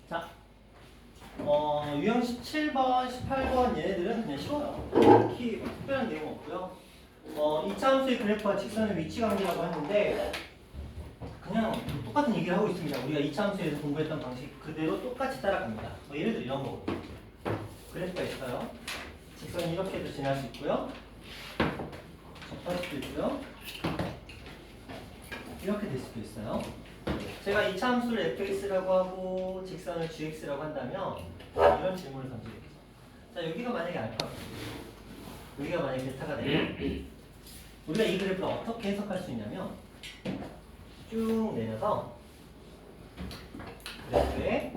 자, 유형 17번, 18번 얘네들은 그냥 쉬워요. 특히 특별한 내용 없고요. 이차 함수의 그래프와 직선의 위치 관계라고 하는데 그냥 똑같은 얘기를 하고 있습니다. 우리가 이차 함수에서 공부했던 방식 그대로 똑같이 따라갑니다. 예를 들어 이런 거거든요. 그래프가 있어요. 직선이 이렇게도 지날 수 있고요. 접할 수도 있고요. 이렇게 될 수도 있어요. 제가 이차 함수를 fx라고 하고 직선을 gx라고 한다면 이런 질문을 던지겠죠. 자, 여기가 만약에 알파고 여기가 만약에 베타가 되면 우리가 이 그래프를 어떻게 해석할 수 있냐면 쭉 내려서 그래프에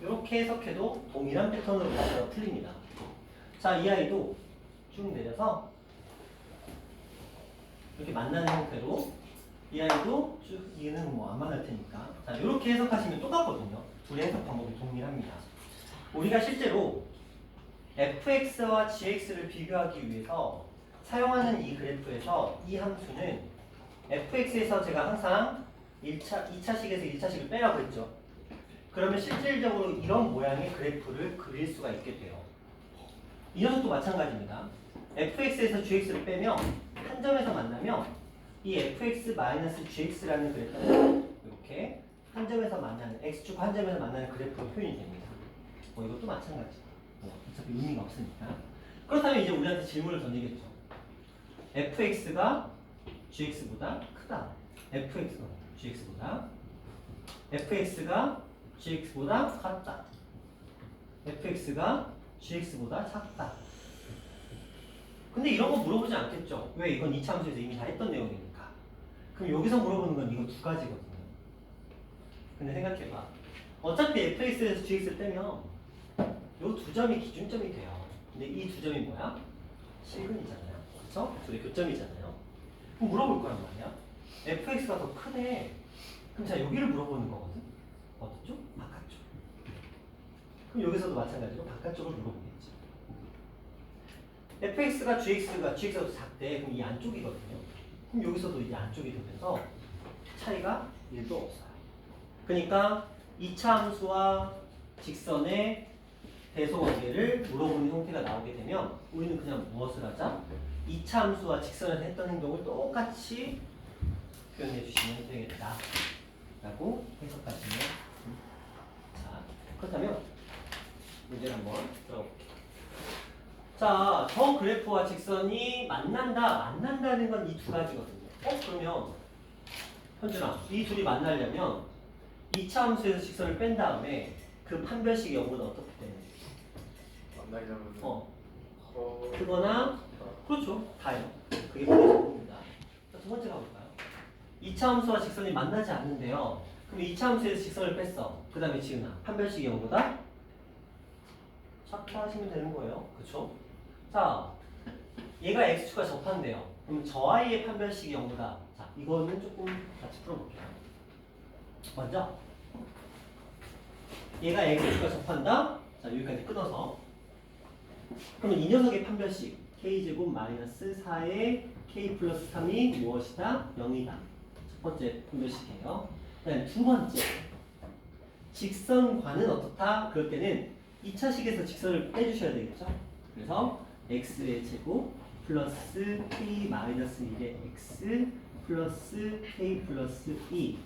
이렇게 해석해도 동일한 패턴으로 문제가 풀립니다. 자, 이 아이도 쭉 내려서 이렇게 만나는 형태로 이 아이도 쭉 얘는 뭐 안 만날 테니까 자, 이렇게 해석하시면 똑같거든요. 둘의 해석 방법이 동일합니다. 우리가 실제로 fx와 gx를 비교하기 위해서 사용하는 이 그래프에서 이 함수는 fx에서 제가 항상 2차식에서 1차식을 빼라고 했죠. 그러면 실질적으로 이런 모양의 그래프를 그릴 수가 있게 돼요. 이 녀석도 마찬가지입니다. fx에서 gx를 빼면 한 점에서 만나면 이 fx-gx라는 그래프는 이렇게 한 점에서 만나는 x축 한 점에서 만나는 그래프로 표현이 됩니다. 이것도 마찬가지. 어차피 의미가 없으니까. 그렇다면 이제 우리한테 질문을 던지겠죠. fx가 gx보다 크다. fx가 gx보다 같다. fx가 gx보다 작다. 근데 이런 거 물어보지 않겠죠. 왜? 이건 이차 함수에서 이미 다 했던 내용이니까. 그럼 여기서 물어보는 건 이거 두 가지거든요. 근데 생각해봐. 어차피 fx에서 gx를 빼면 요 두 점이 기준점이 돼요. 근데 이 두 점이 뭐야? 실근이잖아요. 그쵸? 둘이 교점이잖아요. 그럼 물어볼 거란 말이야. fx가 더 크네. 그럼 자, 여기를 물어보는 거거든. 어디쪽? 바깥쪽. 그럼 여기서도 마찬가지로 바깥쪽을 물어보겠지. fx가 gx가 더 작대. 그럼 이 안쪽이거든요. 그럼 여기서도 이 안쪽이 되면서 차이가 1도 없어요. 그러니까 2차 함수와 직선의 대소관계를 물어보는 형태가 나오게 되면 우리는 그냥 무엇을 하자? 2차 함수와 직선에서 했던 행동을 똑같이 표현해 주시면 되겠다 라고 해석하시면 자, 그렇다면 문제를 한번 들어볼게요. 자, 저 그래프와 직선이 만난다는 건 이 두 가지거든요. 그러면 현준아, 이 둘이 만나려면 2차 함수에서 직선을 뺀 다음에 그 판별식의 영구는 어떻게 되는지 만나기 전에 그거나 그렇죠. 다요. 그게 판별식입니다. 자, 두 번째 가볼까요? 2차 함수와 직선이 만나지 않는데요. 그럼 2차 함수에서 직선을 뺐어. 그 다음에 지은아 판별식의 영구다 작다 하시면 되는 거예요. 그쵸? 자, 얘가 x축과 접한대요. 그럼 저 아이의 판별식이 0보다. 자, 이거는 조금 같이 풀어볼게요. 먼저 얘가 x축과 접한다. 자, 여기까지 끊어서. 그러면 이 녀석의 판별식 k제곱 마이너스 4의 k 플러스 3이 무엇이다? 0이다. 첫 번째 판별식이에요. 그 다음에 두 번째 직선과는 어떻다? 그럴 때는 2차식에서 직선을 빼주셔야 되겠죠? 그래서 x의 제곱 플러스 k 마이너스 1의 x 플러스 k 플러스 2.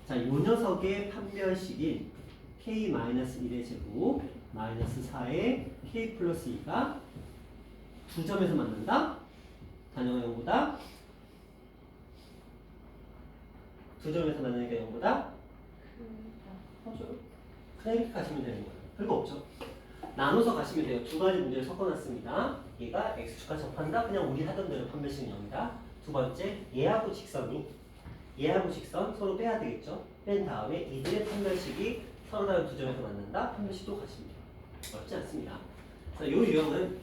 자, 요 녀석의 판별식인 k 마이너스 1의 제곱 마이너스 4의 k 플러스 2가 두 점에서 만난다? 단영의 0보다 두 점에서 만나는 게 0보다 맞아요. 그냥 이렇게 가시면 되는 거예요. 별거 없죠. 나눠서 가시면 돼요. 두 가지 문제를 섞어놨습니다. 얘가 x축과 접한다. 그냥 우리 하던 대로 판별식은 0이다. 두 번째, 얘하고 직선 서로 빼야 되겠죠. 뺀 다음에 이들의 판별식이 서로 다른 두 점에서 만난다. 판별식도 가시면 돼요. 어렵지 않습니다. 자, 이 유형은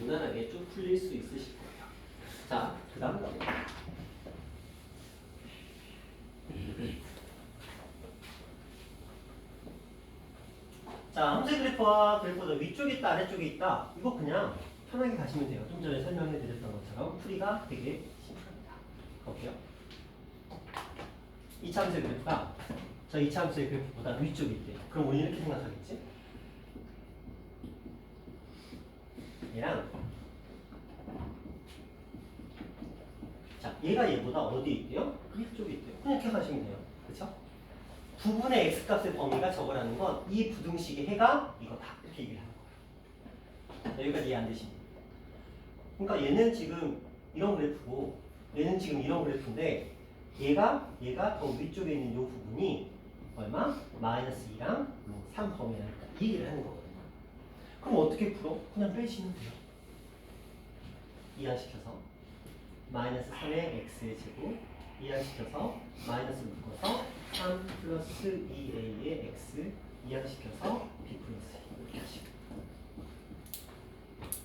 무난하게 쭉 풀릴 수 있으실 거예요. 자, 그 다음 가볼게요. 자, 함수 그래프와 그래프보다 위쪽에 있다, 아래쪽에 있다. 이거 그냥 편하게 가시면 돼요. 좀 전에 설명해 드렸던 것처럼 풀이가 되게 심플합니다. 볼게요. 2차 함수 그래프가 저 이차함수의 그래프보다 위쪽에 있대요. 그럼 우리 이렇게 생각하겠지? 얘랑 자, 얘가 얘보다 어디에 있대요? 위쪽에 있대요. 그냥 이렇게 가시면 돼요. 그쵸? 부분의 x값의 범위가 저거라는 건 이 부등식의 해가 이거다. 이렇게 얘기를 하는 거예요. 자, 여기까지 이해 안 되십니까? 그러니까 얘는 지금 이런 그래프고 얘는 지금 이런 그래프인데 얘가 더 위쪽에 있는 이 부분이 얼마? 마이너스 2랑 3 범위에 나니까 이 얘기를 하는 거거든요. 그럼 어떻게 풀어? 그냥 빼시면 돼요. 이항시켜서 마이너스 3의 x의 제곱 이항시켜서 마이너스 묶어서 3 플러스 2a의 x 이항시켜서 b 플러스 2 이렇게 하시고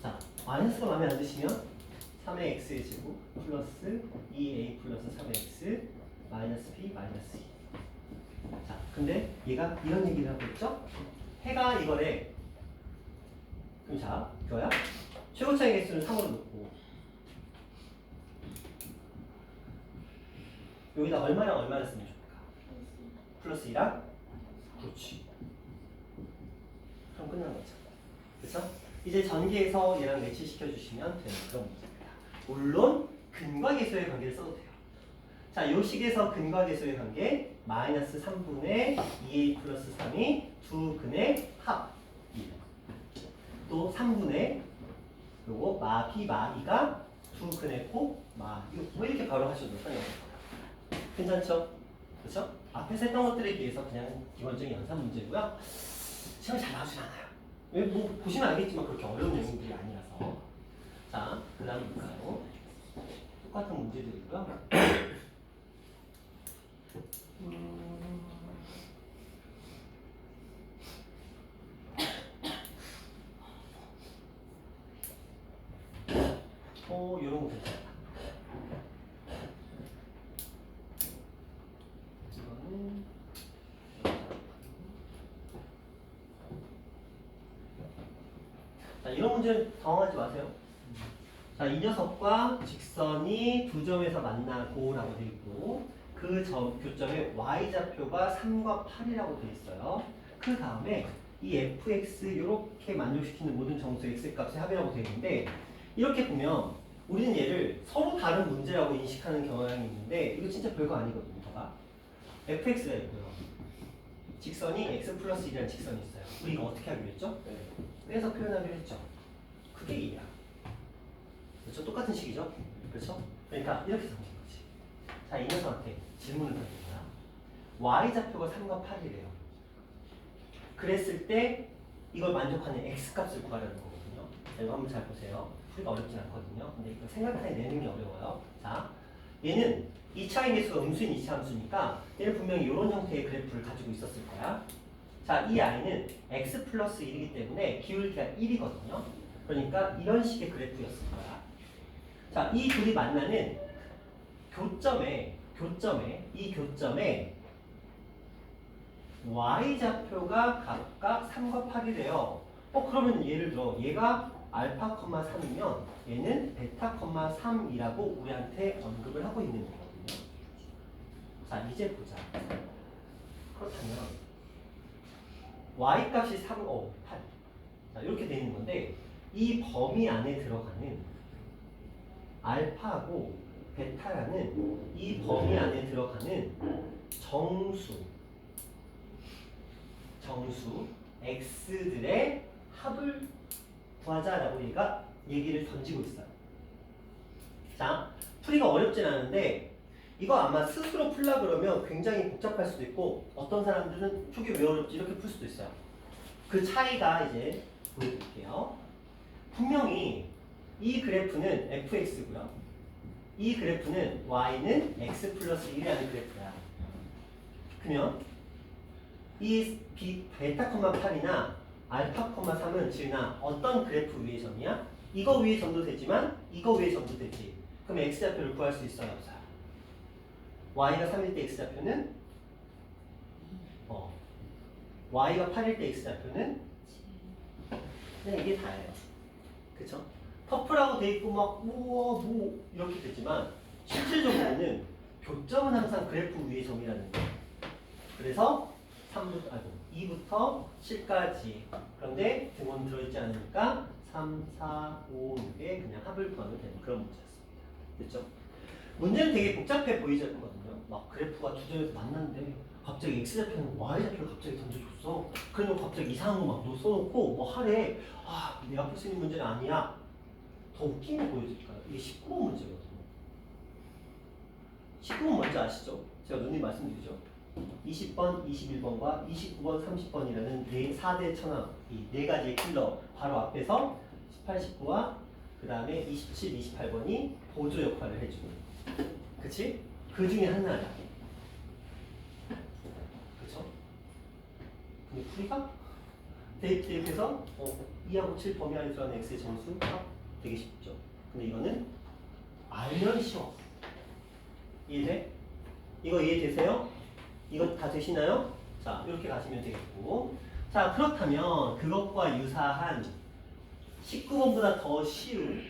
자 마이너스가 마음에 안 드시면 3의 x의 제곱 플러스 2a 플러스 3의 x 마이너스 b 마이너스 2 자 근데 얘가 이런 얘기를 하고 있죠? 해가 이거래 그럼 자 그거야 최고차의 개수는 3으로 놓고 여기다 얼마랑 얼마를 쓰면 좋을까? 플러스 2랑? 그렇지. 그럼 끝난 거죠. 그렇죠? 이제 전기에서 얘랑 매치시켜 주시면 되는 그런 문제입니다. 물론 근과 계수의 관계를 써도 돼요. 자, 요 식에서 근과 계수의 관계 마이너스 3분의 2a 플러스 3이 두 근의 합이에요. 또 3분의 요거 마비 마이가 두 근의 곱 마. 이거 뭐 이렇게 바로 하셔도 상관없어요. 괜찮죠? 그렇죠? 앞에서 했던 것들에 비해서 그냥 기본적인 연산 문제고요. 시험이 잘 나오진 않아요. 왜 뭐 보시면 알겠지만 그렇게 어려운 내용들이 아니라서. 자, 그다음 볼까요? 똑같은 문제들이고요. 이런 거 괜찮다. 이거는 자, 이런 문제는 당황하지 마세요. 자, 이 녀석과 직선이 두 점에서 만나고 라고 되어 있고 그 교점에 y좌표가 3과 8이라고 되어 있어요. 그 다음에 이 fx 이렇게 만족시키는 모든 정수 x값의 합이라고 되어 있는데 이렇게 보면 우리는 얘를 서로 다른 문제라고 인식하는 경향이 있는데 이거 진짜 별거 아니거든요. 봐봐. fx가 있고요. 직선이 x 플러스 1이라는 직선이 있어요. 우리 이거 어떻게 하기로 했죠? 빼서 표현하기로 했죠. 그게 2야. 그렇죠? 똑같은 식이죠? 그렇죠? 그러니까 이렇게 생긴 거지. 자, 이 녀석한테 질문을 던진 거야. y좌표가 3과 8이래요. 그랬을 때 이걸 만족하는 x값을 구하려는 거거든요. 자, 이거 한번 잘 보세요. 풀이가 어렵진 않거든요. 근데 이거 생각하는 내는 게 어려워요. 자, 얘는 2차의 개수가 음수인 2차 함수니까 얘는 분명히 이런 형태의 그래프를 가지고 있었을 거야. 자, 이 i는 x 플러스 1이기 때문에 기울기가 1이거든요. 그러니까 이런 식의 그래프였을 거야. 자, 이 둘이 만나는 이 교점에 y좌표가 각각 3과 8이래요. 그러면 예를 들어 얘가 알파, 3이면 얘는 베타, 3이라고 우리한테 언급을 하고 있는 거거든요. 자, 이제 보자. 그렇다면 y 값이 3, 8. 자, 이렇게 되어 있는 건데 이 범위 안에 들어가는 알파하고 베타라는 이 범위 안에 들어가는 정수 x들의 합을 구하자라고 얘가 얘기를 던지고 있어요. 자, 풀이가 어렵진 않은데 이거 아마 스스로 풀라 그러면 굉장히 복잡할 수도 있고 어떤 사람들은 저게 왜 어렵지 이렇게 풀 수도 있어요. 그 차이가 이제 보여드릴게요. 분명히 이 그래프는 fx고요. 이 그래프는 y는 x 플러스 1이라는 그래프야. 그러면 이 베타, 8이나 알파, 3은 지은아 어떤 그래프 위의 점이야? 이거 위의 점도 되지만 이거 위의 점도 되지. 그럼 x좌표를 구할 수 있어요? 없어요? y가 3일 때 x좌표는 y가 8일 때 x좌표는 그냥 이게 다예요. 그쵸? 퍼플하고 돼 있고 막 우와 뭐 이렇게 되지만 실질적으로는 교점은 항상 그래프 위의 점이라는 거예요. 그래서 2부터 7까지. 그런데 등호는 들어있지 않으니까 3, 4, 5, 6에 그냥 합을 구하면 되는 그런 문제였습니다. 됐죠? 문제는 되게 복잡해 보이거든요. 막 그래프가 두 점에서 만났는데 갑자기 X좌표는 Y좌표를 갑자기 던져줬어. 그러면 갑자기 이상한 거 막 써놓고 뭐 하래. 아, 내가 풀 수 있는 문제는 아니야. 더 웃긴 게 보여줄까요? 이게 19번 문제거든요. 19번 뭔지 아시죠? 제가 누님 말씀드리죠. 20번, 21번과 29번, 30번이라는 4대 천왕, 이 네 가지의 킬러 바로 앞에서 18, 19와 그 다음에 27, 28번이 보조 역할을 해주고, 그치? 그 중에 하나야. 그쵸? 근데 풀이가 대입해서 2하고 7 범위 안에 들어가는 x의 정수 되게 쉽죠. 근데 이거는 알면 쉬워. 이해돼? 이거 이해되세요? 이거 다 되시나요? 자, 이렇게 가시면 되겠고. 자, 그렇다면 그것과 유사한 19번보다 더 쉬운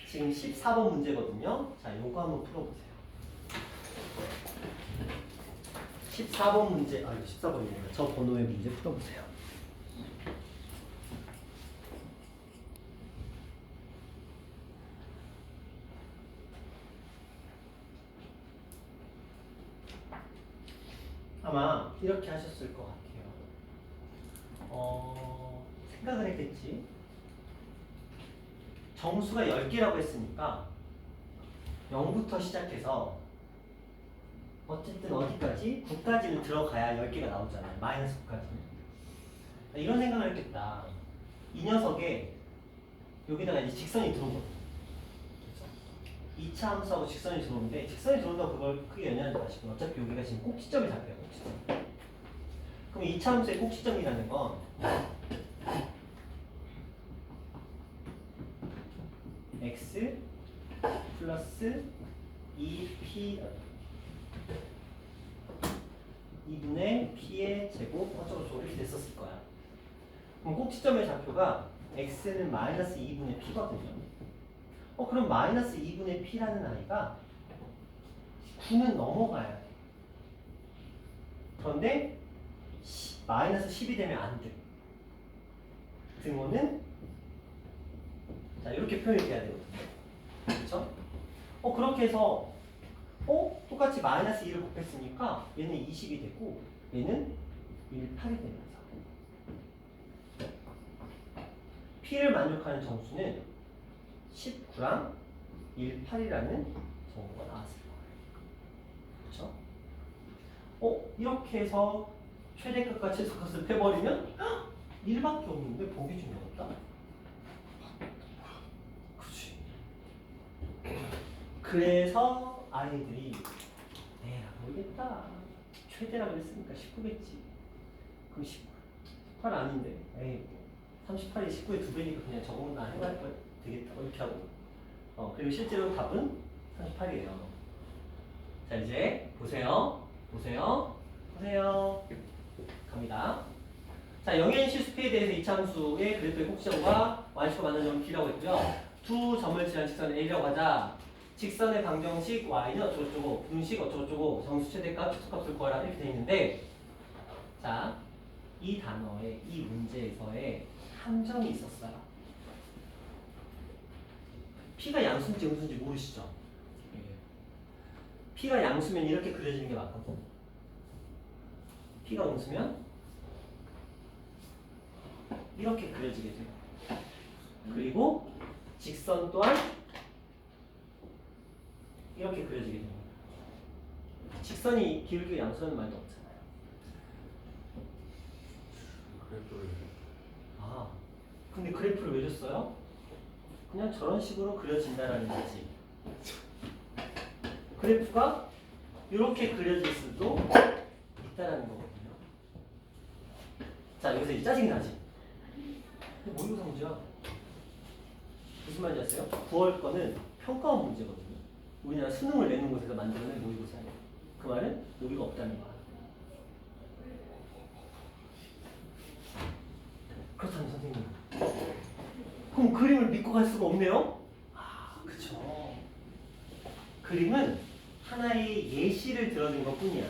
지금 14번 문제거든요. 자, 요거 한번 풀어보세요. 14번 문제, 이거 14번이네요. 저 번호의 문제 풀어보세요. 아마 이렇게 하셨을 것 같아요. 생각을 했겠지. 정수가 10개라고 했으니까 0부터 시작해서 어쨌든 어디까지? 9까지는 들어가야 10개가 나오잖아요. 마이너스 9까지는. 이런 생각을 했겠다. 이 녀석에 여기다가 이제 직선이 들어오거든요. 2차 함수하고 직선이 들어오는데 직선이 들어온다고 그걸 크게 연연하지 마시고 어차피 여기가 지금 꼭지점이 잡혀요. 꼭지점. 그럼 2차 함수의 꼭지점이라는 건 x 플러스 2p 2분의 p의 제곱 어쩌고저쩌고 이렇게 됐었을 거야. 그럼 꼭지점의 좌표가 x는 마이너스 2분의 p거든요. 그럼 마이너스 2분의 p라는 아이가 9는 넘어가야 돼. 그런데 마이너스 10이 되면 안 돼. 등호는 자 이렇게 표현이 돼야 되거든요. 그렇죠? 그렇게 해서 똑같이 마이너스 2를 곱했으니까 얘는 20이 되고 얘는 18이 되면서 p를 만족하는 정수는 19랑 18이라는 정보가 나왔을 거예요. 그렇죠? 이렇게 해서 최대값과 최소값을 빼버리면 1밖에 없는데 보기 중에 없다? 그렇지. 그래서 아이들이 내가 모르겠다. 최대라고 그랬으니까 19겠지. 그럼 18 아닌데. 에이, 38이 19의 2배니까 그냥 저거는 안 해봐야 되겠다. 이렇게 하고. 그리고 실제로 답은 38이에요. 자, 이제 보세요. 갑니다. 자, 영의 실수피에 대해서 이차함수의 그래프의 꼭지점과 y축과 만나는 점을 P라고 했고요. 두 점을 지난 직선 A라고 하자. 직선의 방정식 y는 어쩌고저쩌고, 분식 어쩌고저쩌고, 정수 최대값, 최소값을 구하라 이렇게 돼 있는데, 자, 이 단어의 이 문제에서의 함정이 있었어요. P가 양수인지 음수인지 모르시죠? P가 양수면 이렇게 그려지는 게 맞거든. P가 음수면 이렇게 그려지게 돼요. 그리고 직선 또한 이렇게 그려지게 됩니다. 직선이 기울기 양수라는 말도 없잖아요. 그래프를 근데 그래프를 왜 줬어요? 그냥 저런 식으로 그려진다라는 거지. 그래프가 이렇게 그려질 수도 있다라는 거거든요. 자, 여기서 이제 짜증이 나지. 모의고사 문제야. 무슨 말인지 아세요? 9월 거는 평가원 문제거든요. 우리나라 수능을 내는 곳에서 만드는 모의고사예요. 그 말은 여기가 없다는 거야. 그렇다면 선생님, 그럼 그림을 믿고 갈 수가 없네요? 그쵸. 그림은 하나의 예시를 들어준 것 뿐이야.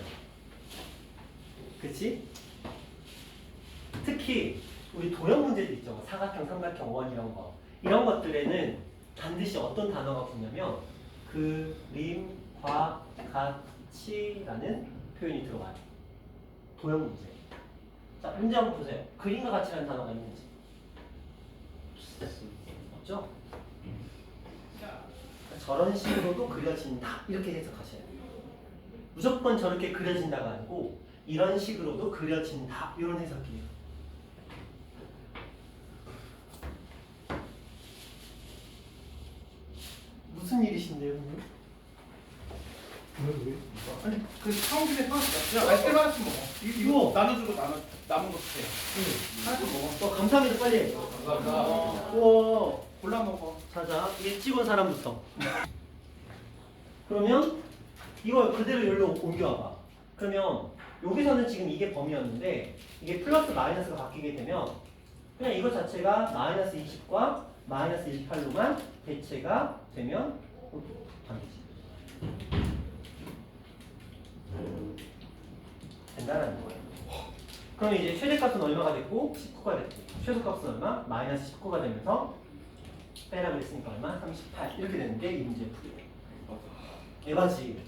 그치? 특히 우리 도형 문제들 있죠. 뭐 사각형, 삼각형, 원 이런 거. 이런 것들에는 반드시 어떤 단어가 붙냐면 그림과 같이라는 표현이 들어가요. 도형 문제. 자, 문제 한번 보세요. 그림과 같이라는 단어가 있는지. 없죠? 저런 식으로도 그려진다. 이렇게 해석하셔야 돼요. 무조건 저렇게 그려진다가 아니고 이런 식으로도 그려진다. 이런 해석이에요. 무슨 일이신데요, 형님? 왜? 아니 그 사오길에 사왔어. 야 아이스크림 하나씩 먹어. 이거 나눠주고 남은 거 주세요. 하나씩 먹어. 감사합니다. 빨리. 감사합니다. 우와. 골라 먹어. 자자, 이 찍은 사람부터. 그러면 이걸 그대로 여기로 옮겨와봐. 그러면 여기서는 지금 이게 범위였는데 이게 플러스 마이너스가 바뀌게 되면 그냥 이거 자체가 마이너스 20과 마이너스 18로만 대체가 되면 반대지. 된다는 거예요. 그럼 이제 최대값은 얼마가 됐고 19가 됐고 최소값은 얼마? 마이너스 19가 되면서 빼라 그랬으니까 얼마? 38 이렇게 되는데 이 문제 풀이에요. 에바지.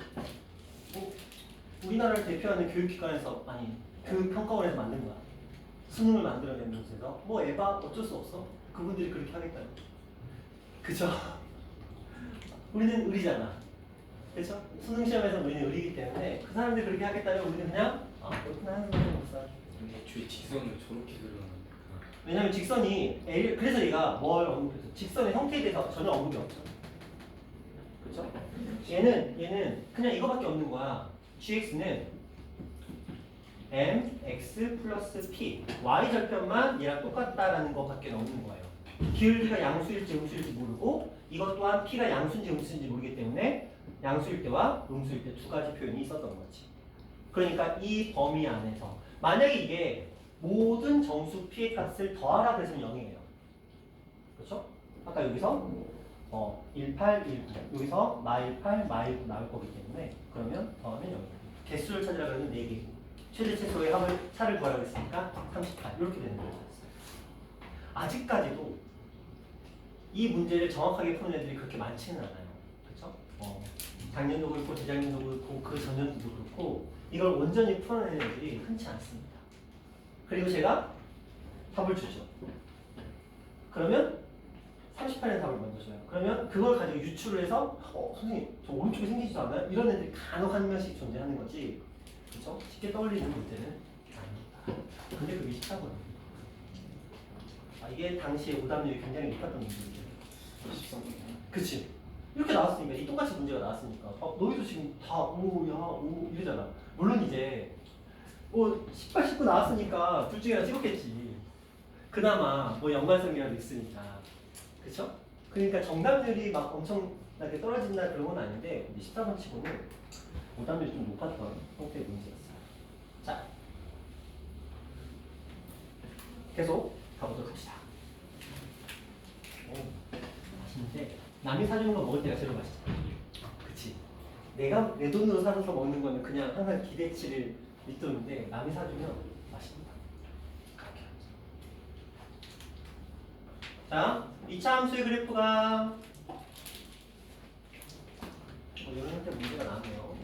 우리나라를 대표하는 교육기관에서 아니 교육평가원에서 만든 거야. 수능을 만들어낸 곳에서 뭐 에바 어쩔 수 없어. 그분들이 그렇게 하겠다는. 그죠? 우리는 의리잖아. 그렇죠? 수능 시험에서 우리는 의리이기 때문에 그 사람들이 그렇게 하겠다면 우리는 그냥 그렇구나 하는 거는 없어. 애초에 직선을 저렇게 그려놨는데. 왜냐면 직선이 그래서 얘가 뭘 언급했어? 직선의 형태에 대해서 전혀 언급이 없죠. 그렇죠? 얘는 그냥 이거밖에 없는 거야. gx는 mx 플러스 p y 절편만 얘랑 똑같다라는 것밖에 없는 거예요. 기울기가 양수일지 음수일지 모르고 이것 또한 p가 양수인지 음수인지 모르기 때문에 양수일 때와 음수일 때 두 가지 표현이 있었던 거지. 그러니까 이 범위 안에서 만약에 이게 모든 정수 p의 값을 더하라 그래서 0이에요. 그렇죠? 아까 여기서 18, 19 여기서 마18, 마19 나올 거기 때문에 그러면 더하면 0이에요. 개수를 찾으라 그러면 4개고 최대 최소의 합을 차를 구하라고 했으니까 38 이렇게 되는 거예요. 아직까지도 이 문제를 정확하게 푸는 애들이 그렇게 많지는 않아요. 그렇죠? 작년도 그렇고 재작년도 그렇고 그 전년도도 그렇고 이걸 온전히 풀어내는 애들이 흔치 않습니다. 그리고 제가 답을 주죠. 그러면 38의 답을 먼저 줘요. 그러면 그걸 가지고 유추를 해서 선생님 저 오른쪽에 생기지도 않나요? 이런 애들이 간혹 한 명씩 존재하는 거지. 그렇죠? 쉽게 떠올리는 문제는 아닙니다. 근데 그게 쉽다고요. 이게 당시에 오답률이 굉장히 높았던 문제예요. 13분이야. 그치? 이렇게 나왔으니까 이 똑같이 문제가 나왔으니까 너희도 지금 다 오 이러잖아. 물론 이제 18, 19 나왔으니까 둘 중에 하나 찍었겠지. 그나마 뭐 연관성이라도 있으니까. 그쵸? 그러니까 정답률이 막 엄청나게 떨어진다 그런 건 아닌데 14번 치고는 오답률이 좀 높았던 형태의 문제였어요. 자, 계속 가보도록 합시다. 맛있는데 남이 사주는 거 먹을 때가 제일 맛있잖아. 그치? 내가 내 돈으로 사서 먹는 거는 그냥 항상 기대치를 밑도는데 남이 사주면 맛있다. 그렇게 하죠. 자, 2차 함수의 그래프가 이런 형태 문제가 나네요.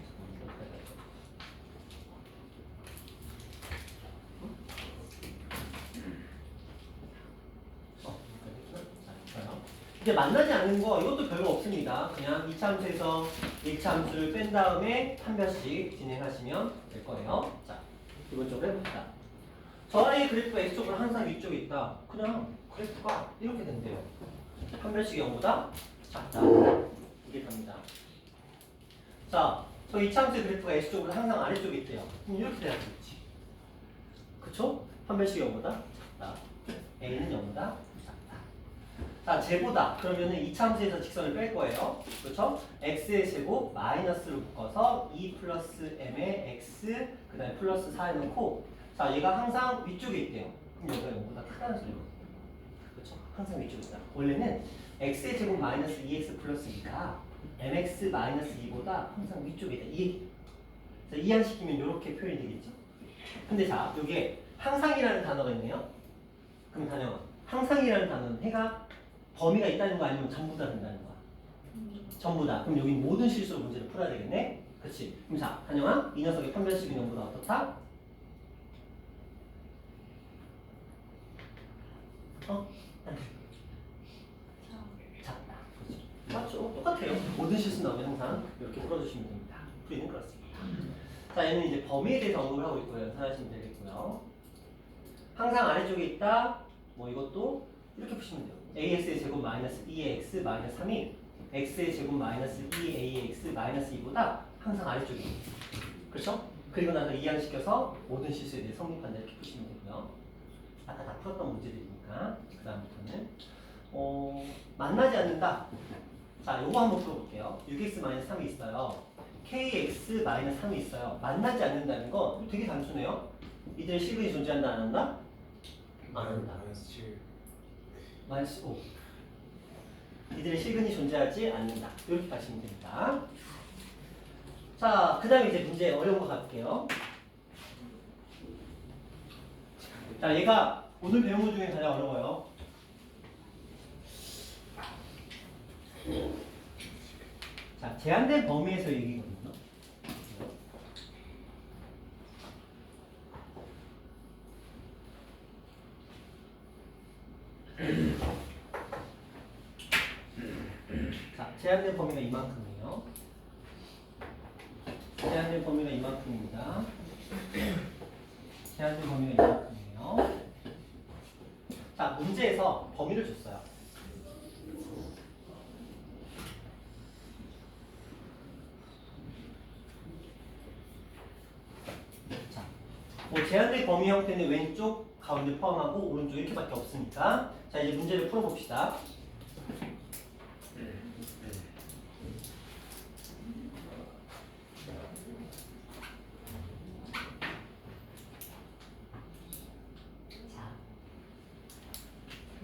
이제 만나지 않는 거 이것도 별거 없습니다. 그냥 2차 함수에서 1차 함수를 뺀 다음에 한 변씩 진행하시면 될 거예요. 자, 기본적으로 해봅시다. 저의 그래프가 x쪽으로 항상 위쪽에 있다. 그냥 그래프가 이렇게 된대요. 한 변씩 0보다 작다. 이게 답니다. 자, 저 2차 함수의 그래프가 x쪽으로 항상 아래쪽에 있대요. 그럼 이렇게 돼야 되겠지. 그쵸? 한 변씩 0보다 작다. a는 0보다 자, 제보다 그러면은 2차 함수에서 직선을 뺄 거예요. 그렇죠? x의 제곱 마이너스로 묶어서 2 플러스 m의 x 그 다음에 플러스 4에 넣고 자, 얘가 항상 위쪽에 있대요. 그럼 여기가 0보다 크다는 소리거든요. 그렇죠? 항상 위쪽에 있다. 원래는 x의 제곱 마이너스 2x 플러스 2가 mx 마이너스 2보다 항상 위쪽에 있다. 이 얘기. 자, 이해시키면 이렇게 표현이 되겠죠? 근데 자, 여기에 항상이라는 단어가 있네요. 그럼 단영아, 항상이라는 단어는 해가 범위가 있다는 거 아니면 전부 다 된다는 거야? 전부 다. 그럼 여기 모든 실수로 문제를 풀어야 되겠네? 그렇지. 그럼 자, 단영아, 이 녀석의 판별식은 0보다 어떻다? 어? 작다. 그렇지. 맞죠? 똑같아요. 모든 실수 나오면 항상 이렇게 풀어주시면 됩니다. 풀이는 그렇습니다. 자, 얘는 이제 범위에 대해서 언급을 하고 있고요. 연산하시면 되겠고요. 항상 아래쪽에 있다. 뭐 이것도 이렇게 푸시면 돼요. ax의 제곱 마이너스 2x 마이너스 3이 x의 제곱 마이너스 2ax 마이너스 2보다 항상 아래쪽에 있어요. 그렇죠? 그리고 나서 이항시켜서 모든 실수에 대해 성립한다 이렇게 푸시면 되고요. 아까 다 풀었던 문제들이니까 그 다음부터는 만나지 않는다. 자, 요거 한번 풀어볼게요. 6x-3이 있어요. kx-3이 있어요. 만나지 않는다는 건 되게 단순해요. 이들의 실근이 존재한다 안 한다? 안 한다. 마이너스 5. 이들의 실근이 존재하지 않는다. 이렇게 가시면 됩니다. 자, 그 다음에 이제 문제 어려운 거 갈게요. 자, 얘가 오늘 배운 것 중에 가장 어려워요. 자, 제한된 범위에서 얘기거든요. 자, 제한된 범위가 이만큼이에요. 제한된 범위가 이만큼입니다. 제한된 범위가 이만큼이에요. 자, 문제에서 범위를 줬어요. 자, 뭐 제한된 범위 형태는 왼쪽, 가운데 포함하고 오른쪽 이렇게밖에 없으니까 자, 이제 문제를 풀어봅시다.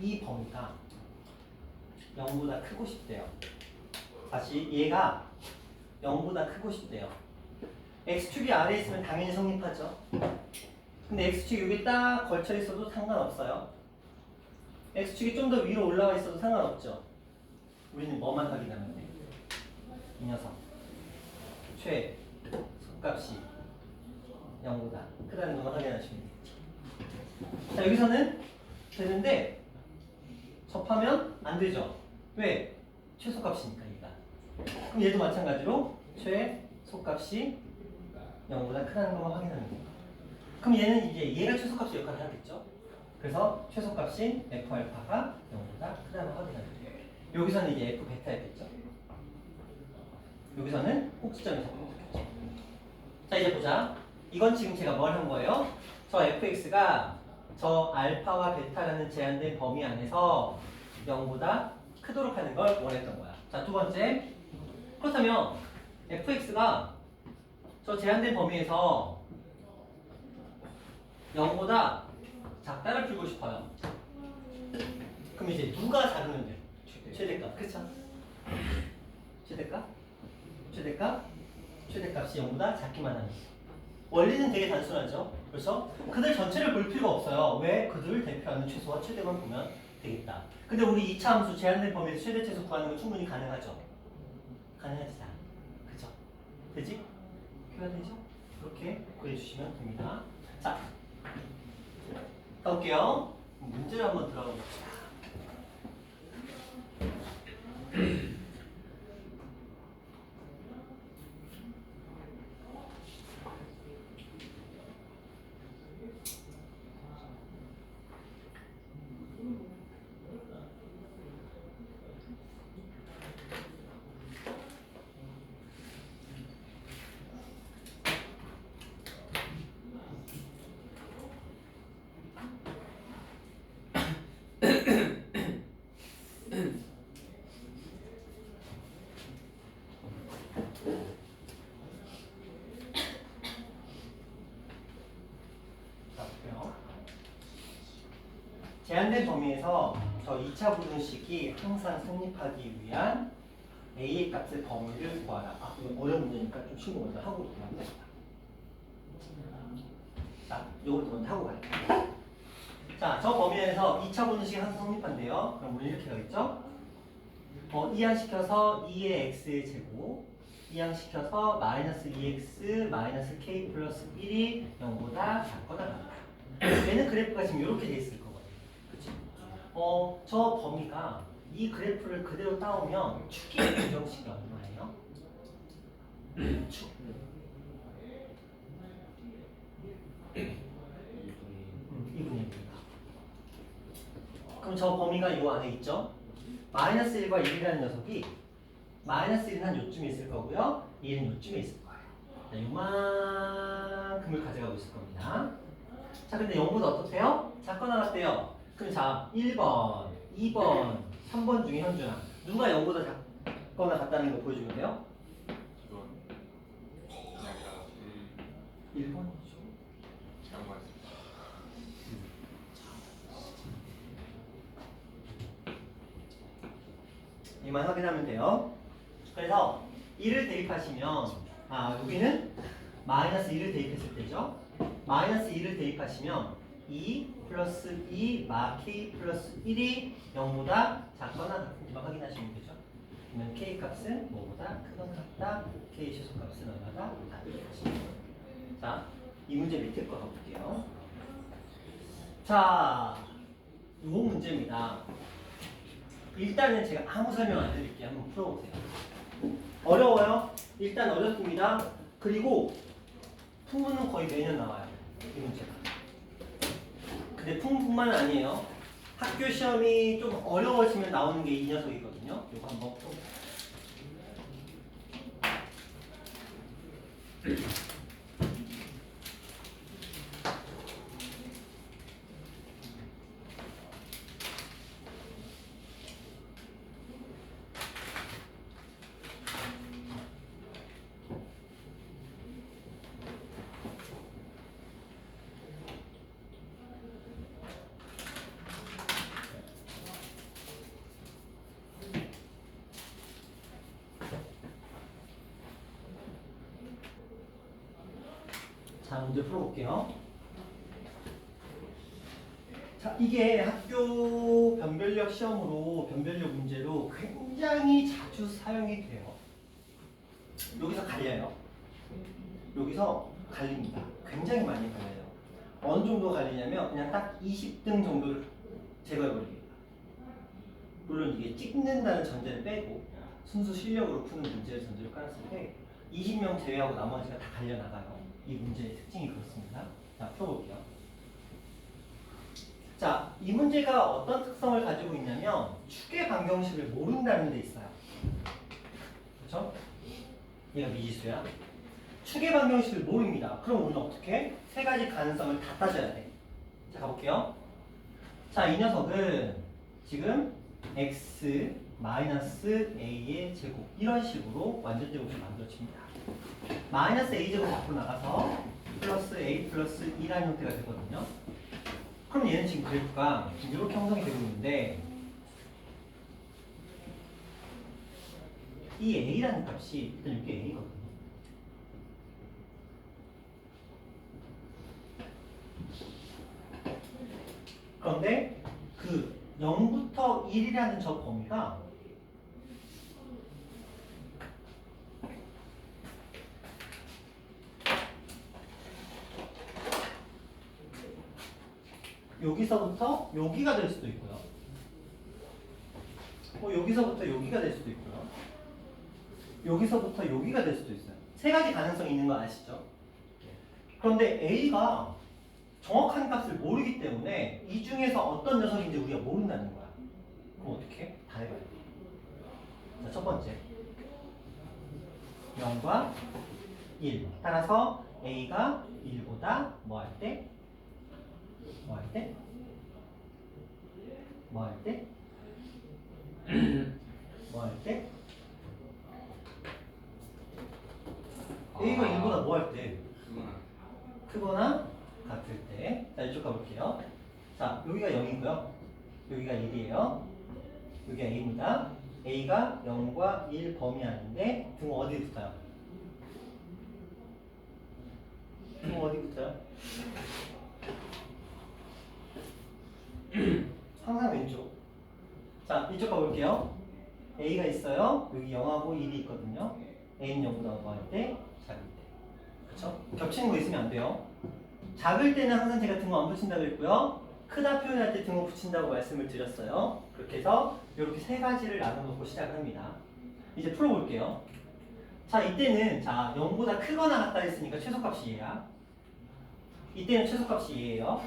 이 범위가 0보다 크고 싶대요. 다시 얘가 0보다 크고 싶대요. x축이 아래에 있으면 당연히 성립하죠. 근데 x축이 여기 딱 걸쳐 있어도 상관없어요. x축이 좀 더 위로 올라와 있어도 상관없죠. 우리는 뭐만 확인하면 돼? 이 녀석 최 속값이 0보다 크다는 것만 확인하시면 되겠죠. 자, 여기서는 되는데 접하면 안 되죠. 왜? 최소값이니까 얘가. 그럼 얘도 마찬가지로 최소값이 0보다 크다는 것만 확인하면 돼요. 그럼 얘는 이제 얘가 최소값의 역할을 하겠죠. 그래서 최소값인 F알파가 0보다 크다는 걸 확인하면 돼요. 여기서는 이제 F 베타였겠죠. 여기서는 꼭지점에서 보겠죠. 자, 이제 보자. 이건 지금 제가 뭘 한 거예요? 저 fx가 저 알파와 베타라는 제한된 범위 안에서 0보다 크도록 하는 걸 원했던 거야. 자, 두 번째. 그렇다면 fx가 저 제한된 범위에서 0보다 작다를 풀고 싶어요. 그럼 이제 누가 작으면 돼? 최대값. 그쵸? 최대값? 최대값? 최대값이 0보다 작기만 하는 거죠. 원리는 되게 단순하죠. 그래서 그들 전체를 볼 필요가 없어요. 왜? 그들을 대표하는 최소와 최대만 보면 되겠다. 근데 우리 2차 함수 제한된 범위에서 최대 최소 구하는 건 충분히 가능하죠. 가능하지. 그죠? 되지? 표현 되죠? 그렇게 구해주시면 됩니다. 자, 가볼게요. 문제를 한번 들어가 봅시다. 제한된 범위에서 저 2차 부등식이 항상 성립하기 위한 a의 값의 범위를 구하라. 아, 이거 어려운 문제니까 좀 친구 먼저 하고 들어갑니다. 자, 요것도 먼저 하고 갈게요. 자, 저 범위에서 2차 분식이 항상 성립한대요. 그럼 우리 이렇게 가겠죠? 이항시켜서 2의 x의 제곱, 이항시켜서 마이너스 2x 마이너스 k 플러스 1이 0보다 작거나 같다. 얘는 그래프가 지금 이렇게 돼 있을 거거든요. 그치? 저 범위가 이 그래프를 그대로 따오면 축의 방정식이 얼마예요? 축. 그럼 저 범위가 이 안에 있죠? 마이너스 1과 1이라는 녀석이 마이너스 1은 한 요쯤에 있을 거고요. 1은 요쯤에 있을 거예요. 자, 요만큼을 가져가고 있을 겁니다. 자, 근데 0보다 어떻대요? 작거나 같대요. 그럼 자, 1번, 2번, 3번 중에 현준아 누가 0보다 작거나 같다는 거 보여주면 돼요? 1번이죠. 이만 확인하면 돼요. 그래서 1을 대입하시면 여기는 마이너스 2를 대입했을 때죠. 마이너스 2를 대입하시면 2 플러스 2 마 k 플러스 1이 0보다 작거나 같은지만 확인하시면 되죠. 그러면 k 값은 뭐보다 크거나 같다. k 최소값은 얼마다? 같다. 이렇게 하시면 돼요. 자, 이 문제 밑에 거 가볼게요. 자, 이 문제입니다. 일단은 제가 아무 설명 안 드릴게요. 한번 풀어보세요. 어려워요? 일단 어렵습니다. 그리고 풍문은 거의 매년 나와요. 이 문제가. 근데 풍문뿐만 아니에요. 학교 시험이 좀 어려워지면 나오는 게 이 녀석이거든요. 이거 한번 풀어보세요. 자, 문제 풀어볼게요. 자, 이게 학교 변별력 시험으로 변별력 문제로 굉장히 자주 사용이 돼요. 여기서 갈려요. 여기서 갈립니다. 굉장히 많이 갈려요. 어느 정도 갈리냐면 그냥 딱 20등 정도를 제거해버립니다. 물론 이게 찍는다는 전제를 빼고 순수 실력으로 푸는 문제를 전제로 깔았을 때 20명 제외하고 나머지가 다 갈려나가요. 이 문제의 특징이 그렇습니다. 자, 풀어볼게요. 자, 이 문제가 어떤 특성을 가지고 있냐면 축의 방정식을 모른다는 데 있어요. 그렇죠? 얘가 미지수야. 축의 방정식을 모릅니다. 그럼 우리는 어떻게? 세 가지 가능성을 다 따져야 돼. 자, 가볼게요. 자, 이 녀석은 지금 x 마이너스 a의 제곱 이런 식으로 완전 제곱을 만들어집니다. 마이너스 a 제곱 밖으로 나가서 플러스 a 플러스 2라는 형태가 되거든요. 그럼 얘는 지금 그래프가 지금 이렇게 형성이 되고 있는데 이 a라는 값이 일단 이게 a거든요. 그런데 그 0부터 1이라는 저 범위가 여기서부터 여기가 될 수도 있고요. 여기서부터 여기가 될 수도 있고요. 여기서부터 여기가 될 수도 있어요. 세 가지 가능성이 있는 거 아시죠? 그런데 A가 정확한 값을 모르기 때문에 이 중에서 어떤 녀석인지 우리가 모른다는 거야. 그럼 어떻게? 다 해봐야 돼. 자, 첫 번째 0과 1 따라서 A가 1보다 뭐 할 때? 뭐 할 때? 뭐 할 때? 뭐 할 때? A가 1보다 뭐 할 때? 크거나 같을 때. 자, 이쪽 가볼게요. 자, 여기가 0이고요. 여기가 1이에요. 여기가 A입니다. A가 0과 1 범위 안인데 등 어디 붙어요? 어디부터요? 항상 왼쪽. 자, 이쪽 가볼게요. A가 있어요. 여기 0하고 1이 있거든요. A는 0보다 더할 때, 작을 때. 그쵸? 겹치는 거 있으면 안 돼요. 작을 때는 항상 제가 등호 안 붙인다고 했고요. 크다 표현할 때 등호 붙인다고 말씀을 드렸어요. 그렇게 해서 이렇게 세 가지를 나눠놓고 시작을 합니다. 이제 풀어볼게요. 자, 이때는 자 0보다 크거나 같다 했으니까 최소값이 얘야. 이때는 최소값이 얘예요.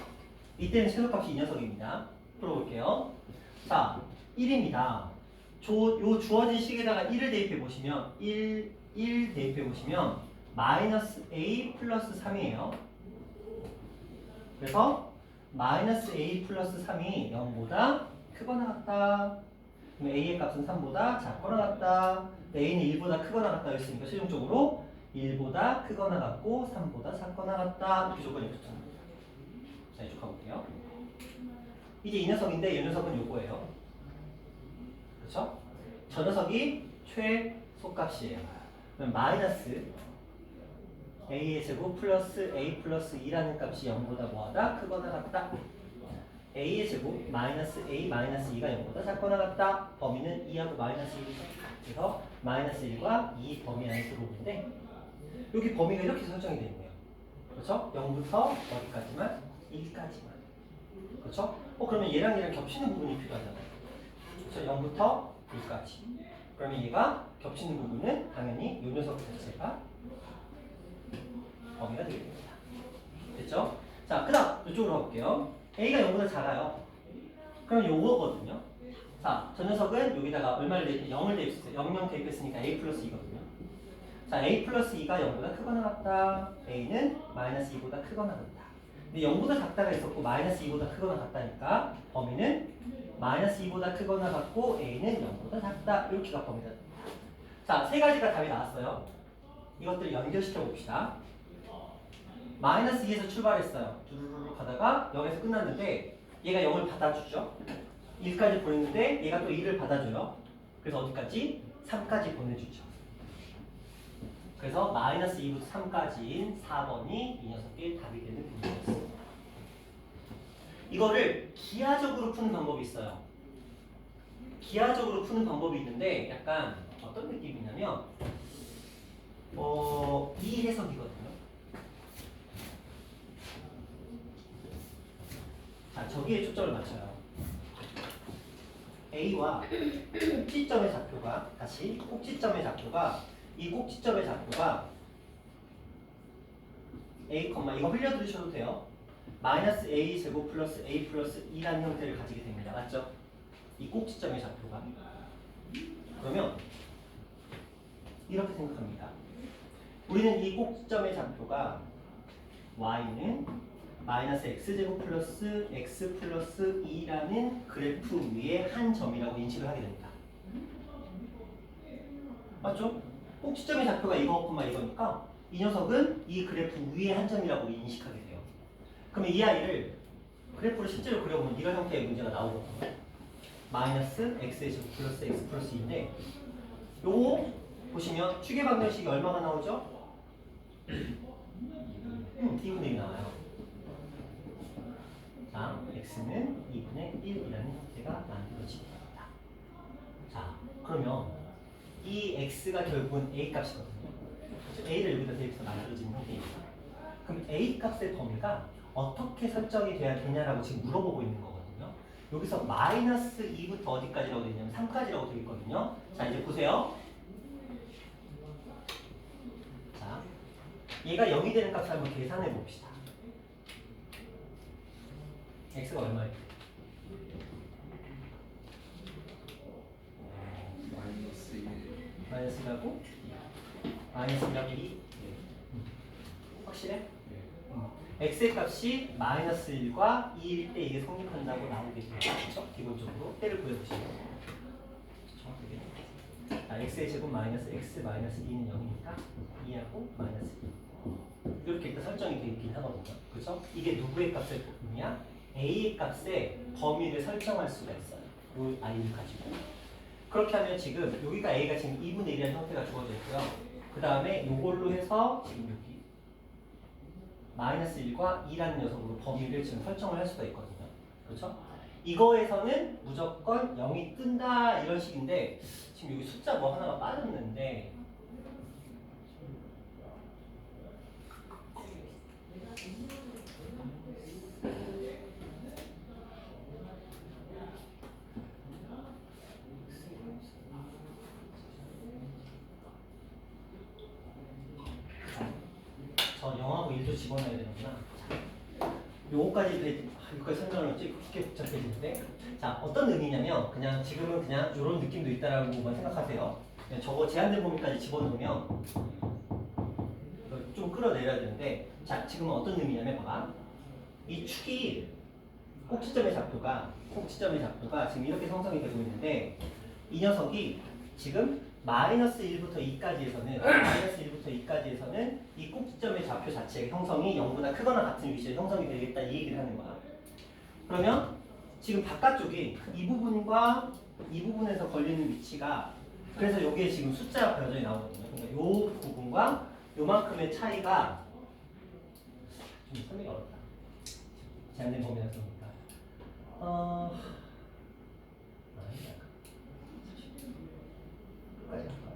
이때는 최소값이 이 녀석입니다. 풀어볼게요. 자, 1입니다. 요 주어진 식에다가 1을 대입해 보시면 1 대입해 보시면 마이너스 a 플러스 3이에요. 그래서 마이너스 a 플러스 3이 0보다 크거나 같다. 그럼 a의 값은 3보다 작거나 같다. a는 1보다 크거나 같다 했으니까 최종적으로 1보다 크거나 같고 3보다 작거나 같다. 이렇게 조건이 붙습니다. 자, 이쪽 가볼게요. 이제 이 녀석인데 이 녀석은 요거예요. 그렇죠? 저 녀석이 최소값이에요. 그럼 마이너스 a의 제곱 플러스 a 플러스 2라는 값이 0보다 뭐하다? 크거나 같다. a의 제곱 마이너스 a 마이너스 2가 0보다 작거나 같다. 범위는 2하고 마이너스 1이죠. 그래서 마이너스 1과 2 범위 안에 들어오는데 여기 범위가 이렇게 설정이 되어 있네요. 그렇죠? 0부터 어디까지만? 1까지만. 그렇죠? 그러면 얘랑 겹치는 부분이 필요하잖아요. 그래서 0부터 1까지. 그러면 얘가 겹치는 부분은 당연히 이 녀석 자체가 범위가 되게 됩니다. 됐죠? 자, 그 다음 이쪽으로 가볼게요. a가 0보다 작아요. 그럼 요거거든요. 자, 저 녀석은 여기다가 얼마를 0을 대입했어요. 0 대입했으니까 a 플러스 2거든요. 자, a 플러스 2가 0보다 크거나 같다. a는 마이너스 2보다 크거나 같다. 근데 0보다 작다가 있었고 마이너스 2보다 크거나 같다니까 범위는 마이너스 2보다 크거나 같고 a는 0보다 작다. 이렇게가 범위가 됩니다. 자, 세 가지가 답이 나왔어요. 이것들을 연결시켜 봅시다. 마이너스 2에서 출발했어요. 두루루루 가다가 0에서 끝났는데 얘가 0을 받아주죠. 1까지 보냈는데 얘가 또 2를 받아줘요. 그래서 어디까지? 3까지 보내주죠. 그래서 마이너스 2부터 3까지인 4번이 이 녀석의 답이 되는 부분이었습니다. 이거를 기하적으로 푸는 방법이 있어요. 기하적으로 푸는 방법이 있는데 약간 어떤 느낌이냐면 이 해석이거든요. 자, 저기에 초점을 맞춰요. A와 꼭지점의 좌표가 다시 꼭지점의 좌표가 이 꼭지점의 좌표가 A, 이거 흘려들으셔도 돼요. 마이너스 A 제곱 플러스 A 플러스 2라는 형태를 가지게 됩니다. 맞죠? 이 꼭지점의 좌표가. 그러면 이렇게 생각합니다. 우리는 이 꼭지점의 좌표가 y는 마이너스 x제곱 플러스 x 플러스 2라는 그래프 위에 한 점이라고 인식을 하게 됩니다. 맞죠? 꼭지점의 좌표가 이거니까 이 녀석은 이 그래프 위에 한 점이라고 인식하게 돼요. 그러면 이 아이를 그래프를 실제로 그려보면 이런 형태의 문제가 나오거든요. 마이너스 x의 제곱 플러스 x 플러스 2인데 요거 보시면 축의 방정식이 얼마가 나오죠? D분의 1이 나와요. 자, x는 2분의 1이라는 형태가 만들어집니다. 자, 그러면 이 x가 결국은 a 값이거든요. a를 여기다 대입해서 만들어지는 형태입니다. 그럼 a 값의 범위가 어떻게 설정이 돼야 되냐라고 지금 물어보고 있는 거거든요. 여기서 마이너스 2부터 어디까지라고 되어 있냐면 3까지라고 되어 있거든요. 자, 이제 보세요. 자, 얘가 0이 되는 값을 한번 계산해 봅시다. x가 얼마예요? 마이너스 1. 마이너스 1하고 마이너스 1하고 2. 확실해? x의 값이 마이너스 1과 2일 때 이게 성립한다고 나오게 됩니다. 그렇죠? 기본적으로 때를 구해보시면 정확하게. 자, x의 제곱 마이너스 x 마이너스 2는 0이니까 2하고 마이너스 2. 이렇게 일단 설정이 되어 있긴 하거든요. 그렇죠? 이게 누구의 값을 보느냐? a의 값의 범위를 설정할 수가 있어요. 이 i를 가지고. 그렇게 하면 지금 여기가 a가 지금 2분의 1이라는 형태가 주어져 있고요. 그 다음에 이걸로 해서 지금 여기 -1과 2라는 녀석으로 범위를 지금 설정을 할 수가 있거든요. 그렇죠? 이거에서는 무조건 0이 뜬다 이런 식인데 지금 여기 숫자 뭐 하나가 빠졌는데 저 0하고 1도 집어넣어야 되는구나. 요거까지 설명을 쉽게 복잡해지는데 자 어떤 의미냐면 그냥 지금은 그냥 이런 느낌도 있다라고만 생각하세요. 그냥 저거 제한된 범위까지 집어넣으면 이걸 좀 끌어내려야 되는데 자 지금은 어떤 의미냐면 봐봐 이 축이 꼭지점의 좌표가 지금 이렇게 형성이 되고 있는데 이 녀석이 지금 -1부터 2까지에서는 이 꼭지점의 좌표 자체의 형성이 0보다 크거나 같은 위치에 형성이 되겠다 이 얘기를 하는 거야. 그러면 지금 바깥쪽이 이 부분과 이 부분에서 걸리는 위치가 그래서 여기에 지금 숫자 변전이 나오거든요. 그러니까 요 부분과 요만큼의 차이가 좀 설명이 어렵다. 제한된 범위라서 그러니까 끝까지 갈까?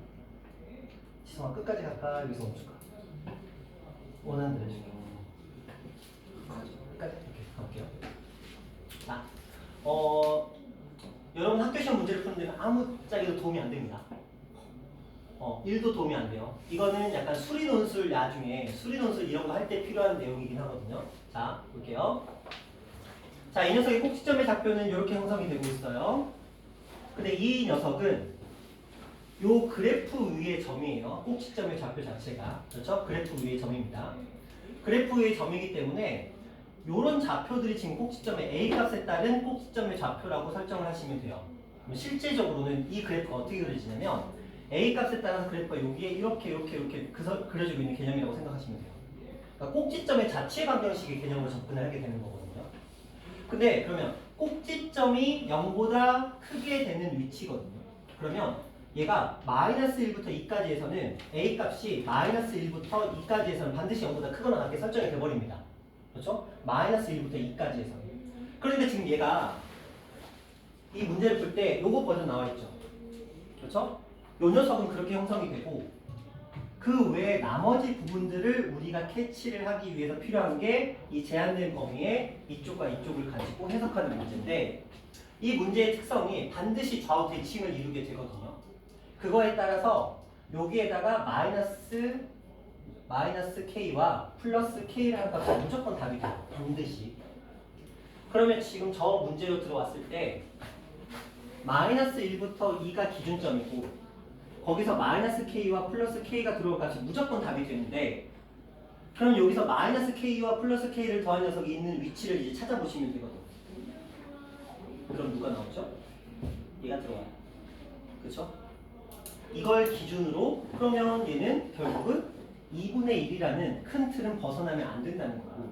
지성아 끝까지 갈까? 여기서 멈출까? 원하는 대로 해줄게. 끝까지 이렇게 가볼게요. 자, 여러분 학교 시험 문제를 푸는 데는 아무 짝에도 도움이 안 됩니다. 1도 도움이 안 돼요. 이거는 약간 수리 논술 나중에 수리 논술 이런 거 할 때 필요한 내용이긴 하거든요. 자, 볼게요. 자, 이 녀석의 꼭지점의 좌표는 이렇게 형성이 되고 있어요. 근데 이 녀석은 요 그래프 위의 점이에요. 꼭지점의 좌표 자체가. 그렇죠? 그래프 위의 점입니다. 그래프 위의 점이기 때문에 요런 좌표들이 지금 꼭지점의 A 값에 따른 꼭지점의 좌표라고 설정을 하시면 돼요. 그럼 실제적으로는 이 그래프가 어떻게 그려지냐면 A 값에 따라서 그래프가 여기에 이렇게 그려지고 있는 개념이라고 생각하시면 돼요. 그러니까 꼭지점의 자체 방정식의 개념으로 접근을 하게 되는 거거든요. 근데 그러면 꼭지점이 0보다 크게 되는 위치거든요. 그러면 얘가 -1부터 2까지에서는 A 값이 -1부터 2까지에서는 반드시 0보다 크거나 같게 설정이 돼버립니다. 그렇죠? -1부터 2까지에서는. 그런데 지금 얘가 이 문제를 풀 때 요거 버전 나와 있죠. 그렇죠? 요 녀석은 그렇게 형성이 되고 그 외에 나머지 부분들을 우리가 캐치를 하기 위해서 필요한 게 이 제한된 범위에 이쪽과 이쪽을 가지고 해석하는 문제인데 이 문제의 특성이 반드시 좌우 대칭을 이루게 되거든요. 그거에 따라서 여기에다가 마이너스 K와 플러스 K를 한 값이 무조건 답이 돼요. 반드시. 그러면 지금 저 문제로 들어왔을 때 -1부터 2가 기준점이고 거기서 -K와 플러스 K가 들어올 값이 무조건 답이 되는데 그럼 여기서 -K와 플러스 K를 더한 녀석이 있는 위치를 이제 찾아보시면 되거든요. 그럼 누가 나오죠? 얘가 들어와요. 그렇죠? 이걸 기준으로 그러면 얘는 결국은 2분의 1이라는 큰 틀은 벗어나면 안 된다는 거고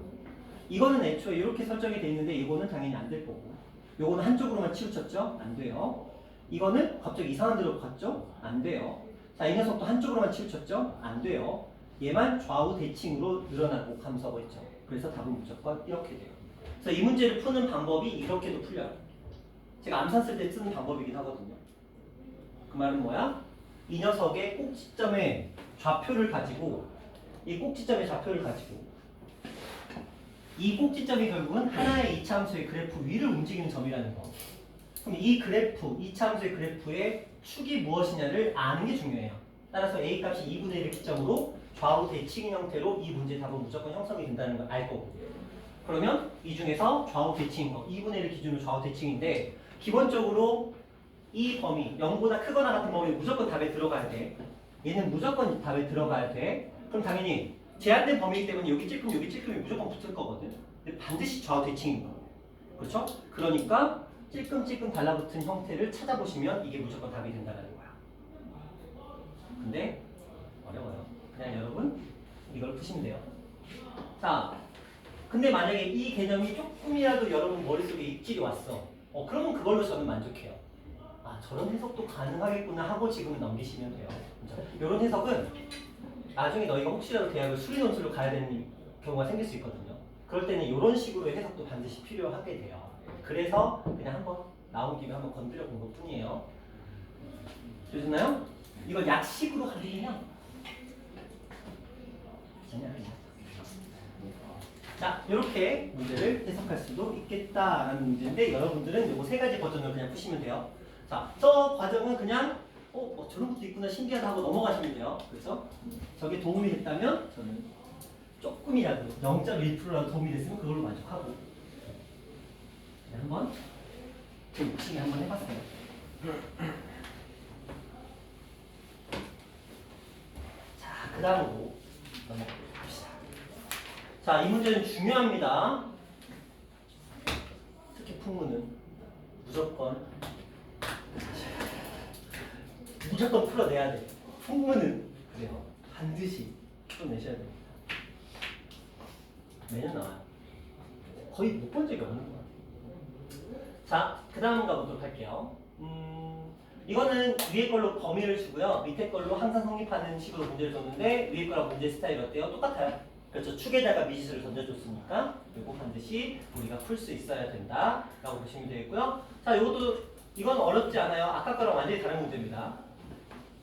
이거는 애초에 이렇게 설정이 돼 있는데 이거는 당연히 안 될 거고 요거는 한쪽으로만 치우쳤죠? 안 돼요. 이거는 갑자기 이상한 데로 갔죠? 안 돼요. 자, 이 녀석도 한쪽으로만 치우쳤죠? 안 돼요. 얘만 좌우 대칭으로 늘어나고 감소하고 있죠. 그래서 답은 무조건 이렇게 돼요. 그래서 이 문제를 푸는 방법이 이렇게도 풀려요. 제가 암산 쓸 때 쓰는 방법이긴 하거든요. 그 말은 뭐야? 이 녀석의 꼭지점의 좌표를 가지고 이 꼭지점의 좌표를 가지고 이 꼭지점이 결국은 하나의 이차함수의 그래프 위를 움직이는 점이라는 거. 그럼 이 그래프, 이차함수의 그래프의 축이 무엇이냐를 아는 게 중요해요. 따라서 A 값이 2분의 1을 기점으로 좌우 대칭 형태로 이 문제 답은 무조건 형성이 된다는 걸 알 거고. 그러면 이 중에서 좌우 대칭인 거, 2분의 1을 기준으로 좌우 대칭인데 기본적으로 이 범위, 0보다 크거나 같은 범위 무조건 답에 들어가야 돼. 얘는 무조건 답에 들어가야 돼. 그럼 당연히 제한된 범위이기 때문에 여기 찔끔이 무조건 붙을 거거든. 근데 반드시 좌우 대칭인 거. 그렇죠? 그러니까 찔끔 달라붙은 형태를 찾아보시면 이게 무조건 답이 된다는 거야. 근데 어려워요. 그냥 여러분 이걸 푸시면 돼요. 자, 근데 만약에 이 개념이 조금이라도 여러분 머릿속에 입질이 왔어. 그러면 그걸로 저는 만족해요. 아, 저런 해석도 가능하겠구나 하고 지금은 넘기시면 돼요. 이런 해석은 나중에 너희가 혹시라도 대학을 수리 논술로 가야 되는 경우가 생길 수 있거든요. 그럴 때는 이런 식으로 해석도 반드시 필요하게 돼요. 그래서 그냥 한번 나온 김에 한번 건드려 본 것 뿐이에요. 되셨나요? 이걸 약식으로 가리면 자, 이렇게 문제를 해석할 수도 있겠다라는 문제인데 여러분들은 이거 세 가지 버전을 그냥 푸시면 돼요. 자, 저 과정은 그냥 뭐 저런 것도 있구나 신기하다 하고 넘어가시면 돼요. 그래서 저게 도움이 됐다면 저는 조금이라도 0.1%라도 도움이 됐으면 그걸로 만족하고 한번 제 욕심에 한번 해봤어요. 자, 그 다음으로 넘어갑시다. 자, 이 문제는 중요합니다. 특히 풍문은 무조건 풀어내야 돼. 풍문은 그래요. 반드시 풀어내셔야 됩니다. 매년 나와요. 거의 못 본 적이 없는 것 같아요. 자, 그 다음 가보도록 할게요. 이거는 위에 걸로 범위를 주고요. 밑에 걸로 항상 성립하는 식으로 문제를 줬는데 위에 거랑 문제 스타일 어때요? 똑같아요. 그렇죠. 축에다가 미지수를 던져줬으니까 이거 반드시 우리가 풀 수 있어야 된다 라고 보시면 되겠고요. 자, 이건 어렵지 않아요. 아까 거랑 완전히 다른 문제입니다.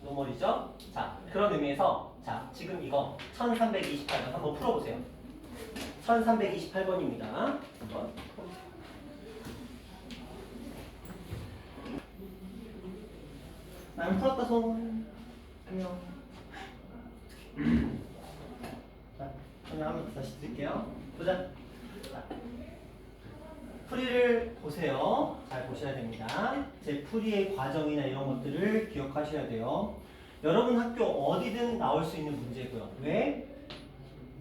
노멀이죠? 자, 그런 의미에서 자, 지금 이거 1328번 한번 풀어보세요. 1328번입니다. 한번 나는 풀었다 손. 안녕. 자, 그냥 한번 다시 드릴게요. 보자. 자, 풀이를 보세요. 잘 보셔야 됩니다. 제 풀이의 과정이나 이런 것들을 기억하셔야 돼요. 여러분 학교 어디든 나올 수 있는 문제고요. 왜?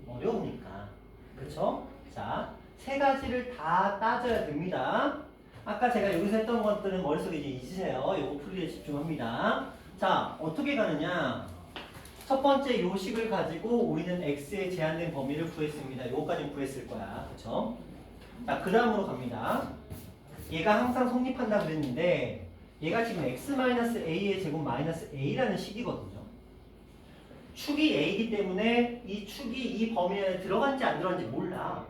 어려우니까. 그쵸? 자, 세 가지를 다 따져야 됩니다. 아까 제가 여기서 했던 것들은 머릿속에 이제 잊으세요. 요거 풀이에 집중합니다. 자, 어떻게 가느냐? 첫 번째 요식을 가지고 우리는 x의 제한된 범위를 구했습니다. 요거까지는 구했을 거야. 그쵸? 자, 그 다음으로 갑니다. 얘가 항상 성립한다 그랬는데 얘가 지금 x-a의 제곱 마이너스 a라는 식이거든요. 축이 a이기 때문에 이 축이 이 범위 안에 들어간지 안 들어간지 몰라.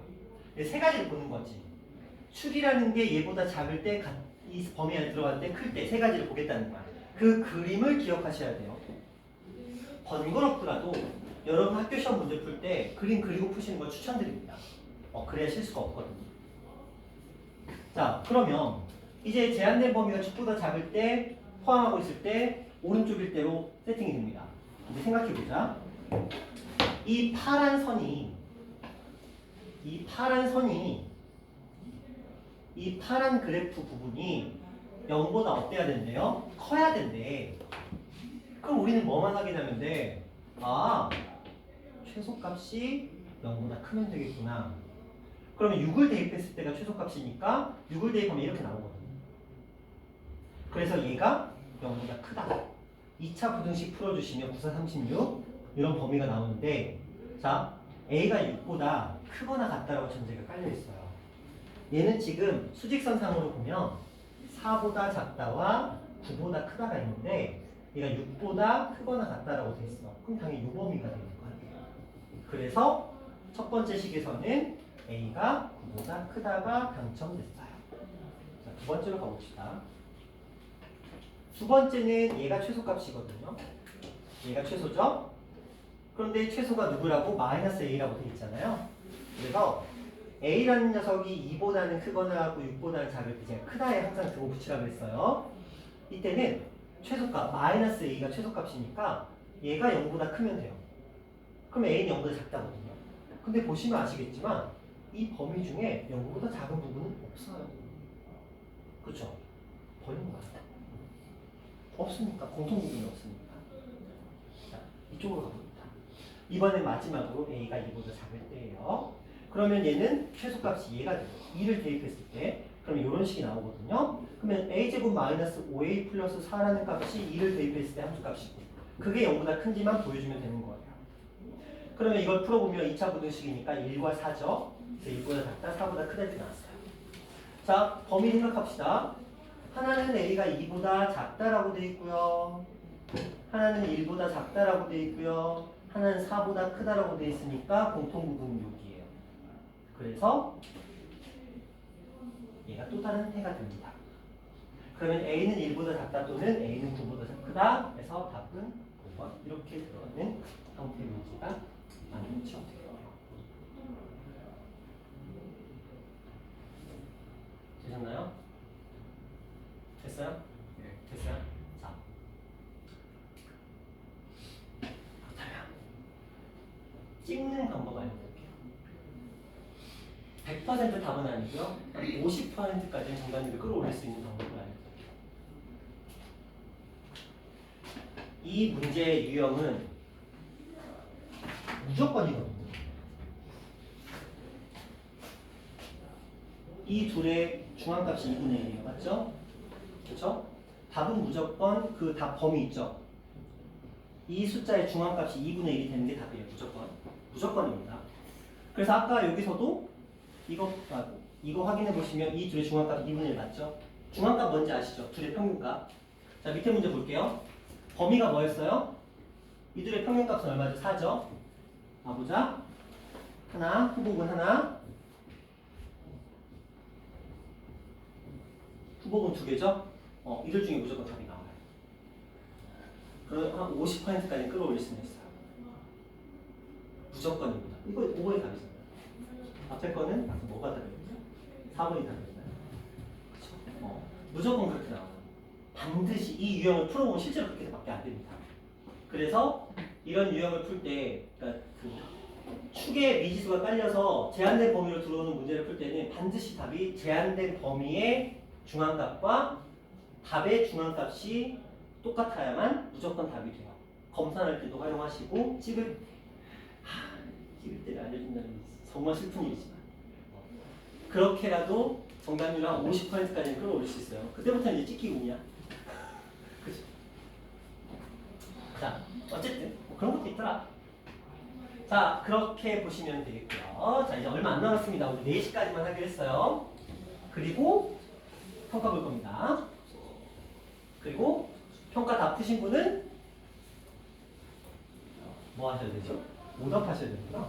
세 가지를 보는 거지. 축이라는 게 얘보다 작을 때, 이 범위 안에 들어갈 때, 클 때 세 가지를 보겠다는 거야. 그 그림을 기억하셔야 돼요. 번거롭더라도 여러분 학교 시험 문제 풀 때 그림 그리고 푸시는 걸 추천드립니다. 그래야 실수가 없거든요. 자, 그러면 이제 제한된 범위가 축보다 작을 때 포함하고 있을 때 오른쪽일 대로 세팅이 됩니다. 이제 생각해보자. 이 파란 선이 이 파란 그래프 부분이 0보다 어때야 된대요? 커야 된대. 그럼 우리는 뭐만 확인하면 돼? 아, 최소값이 0보다 크면 되겠구나. 그러면 6을 대입했을 때가 최소값이니까 6을 대입하면 이렇게 나오거든요. 그래서 얘가 0보다 크다. 2차 부등식 풀어주시면 9, 4, 36 이런 범위가 나오는데 자, A가 6보다 크거나 같다라고 전제가 깔려있어요. 얘는 지금 수직선상으로 보면 4보다 작다와 9보다 크다가 있는데 얘가 6보다 크거나 같다라고 돼 있어. 그럼 당연히 이 범위가 되는 거야. 그래서 첫 번째 식에서는 A가 9보다 크다가 당첨됐어요. 자, 두 번째로 가봅시다. 두 번째는 얘가 최소값이거든요. 얘가 최소죠? 그런데 최소가 누구라고? 마이너스 A라고 돼 있잖아요. 그래서 A라는 녀석이 2보다는 크거나 하고 6보다는 작을 때 제가 크다에 항상 두고 붙이라고 했어요. 이때는 최소값, 마이너스 A가 최소값이니까 얘가 0보다 크면 돼요. 그럼 A는 0보다 작다거든요. 근데 보시면 아시겠지만 이 범위 중에 0보다 작은 부분은 없어요. 그렇죠? 버린 거야. 없으니까. 공통 부분이 없으니까. 자, 이쪽으로 가봅니다. 이번엔 마지막으로 A가 2보다 작을 때예요. 그러면 얘는 최소값이 얘가 돼요. 2를 대입했을 때. 그러면 이런 식이 나오거든요. 그러면 a제곱 마이너스 5a 플러스 4라는 값이 2를 대입했을 때 함수값이고 그게 0보다 큰지만 보여주면 되는 거예요. 그러면 이걸 풀어보면 2차 부등식이니까 1과 4죠. 그래서 1보다 작다, 4보다 크다 이렇게 나왔어요. 자, 범위 생각합시다. 하나는 a가 2보다 작다라고 돼 있고요. 하나는 1보다 작다라고 돼 있고요. 하나는 4보다 크다라고 돼 있으니까 공통 부분은 여기예요. 그래서 얘가 또 다른 해가 됩니다. 그러면 A는 1보다 작다 또는 A는 9보다 크다 해서 답은 5번 이렇게 들어가는 형태의 문제가 나누죠. 되셨나요? 됐어요? 네. 됐어요? 자, 그렇다면 찍는 방법 알려드릴게요. 100% 답은 아니고요. 50%까지는 정답률을 끌어올릴 수 있는 방법을 알려드릴게요. 이 문제의 유형은 무조건이거든요. 이 둘의 중앙값이 2분의 1이에요. 맞죠? 그렇죠? 답은 무조건 그 답 범위 있죠? 이 숫자의 중앙값이 2분의 1이 되는 게 답이에요. 무조건. 무조건입니다. 그래서 아까 여기서도 이거 확인해 보시면 이 둘의 중앙값이 2분의 1 맞죠? 중앙값 뭔지 아시죠? 둘의 평균값. 자, 밑에 문제 볼게요. 범위가 뭐였어요? 이들의 평균값은 얼마죠? 4죠? 보자. 하나, 후복은 하나. 후복은 2개죠? 이들 중에 무조건 답이 나와요. 그럼 한 50%까지 끌어올릴 수는 있어요. 무조건입니다. 이거 5번이 답이잖아요. 앞에 거는 뭐가 답이었죠? 4번이 답이었나요? 그렇죠? 무조건 그렇게 나와요. 반드시 이 유형을 풀어보면 실제로 그렇게밖에 안 됩니다. 그래서 이런 유형을 풀 때, 그러니까 그 축에 미지수가 깔려서 제한된 범위로 들어오는 문제를 풀 때는 반드시 답이 제한된 범위의 중앙값과 답의 중앙값이 똑같아야만 무조건 답이 돼요. 검사할 때도 활용하시고 찍을 때를 알려준다는 게 정말 슬픈 일이지만 그렇게라도 정답률 한 50%까지는 끌어올릴 수 있어요. 그때부터는 이제 찍기 운이야. 그죠? 자, 어쨌든 그런 것도 있더라. 자, 그렇게 보시면 되겠고요. 자, 이제 얼마 안 남았습니다. 우리 4시까지만 하기로 했어요. 그리고 평가 볼 겁니다. 그리고 평가 다 푸신 분은 뭐 하셔야 되죠? 오답하셔야 되는구나.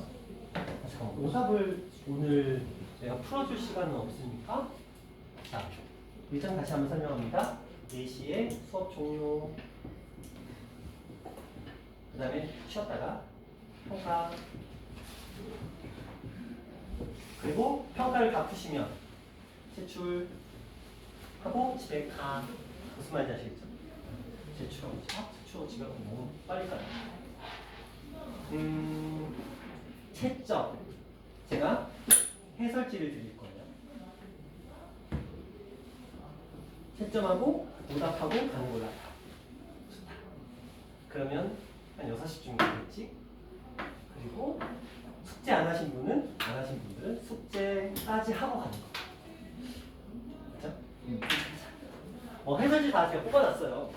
잠깐만, 오답을 오늘 내가 풀어줄 시간은 없으니까 자, 일단 다시 한번 설명합니다. 4시에 수업 종료. 그 다음에 쉬었다가 평가. 그리고 평가를 다 푸시면 제출하고 집에 가. 무슨 말인지 아시겠죠? 제출하고 집에 가면 너무 빨리 가요. 채점. 제가 해설지를 드릴 거예요. 채점하고 오답하고 가는 걸로 할게요. 그러면 한 6시쯤 되겠지? 그리고 숙제 안 하신 분들은 숙제까지 하고 가는 거. 그렇죠? 해설지 다 제가 뽑아놨어요.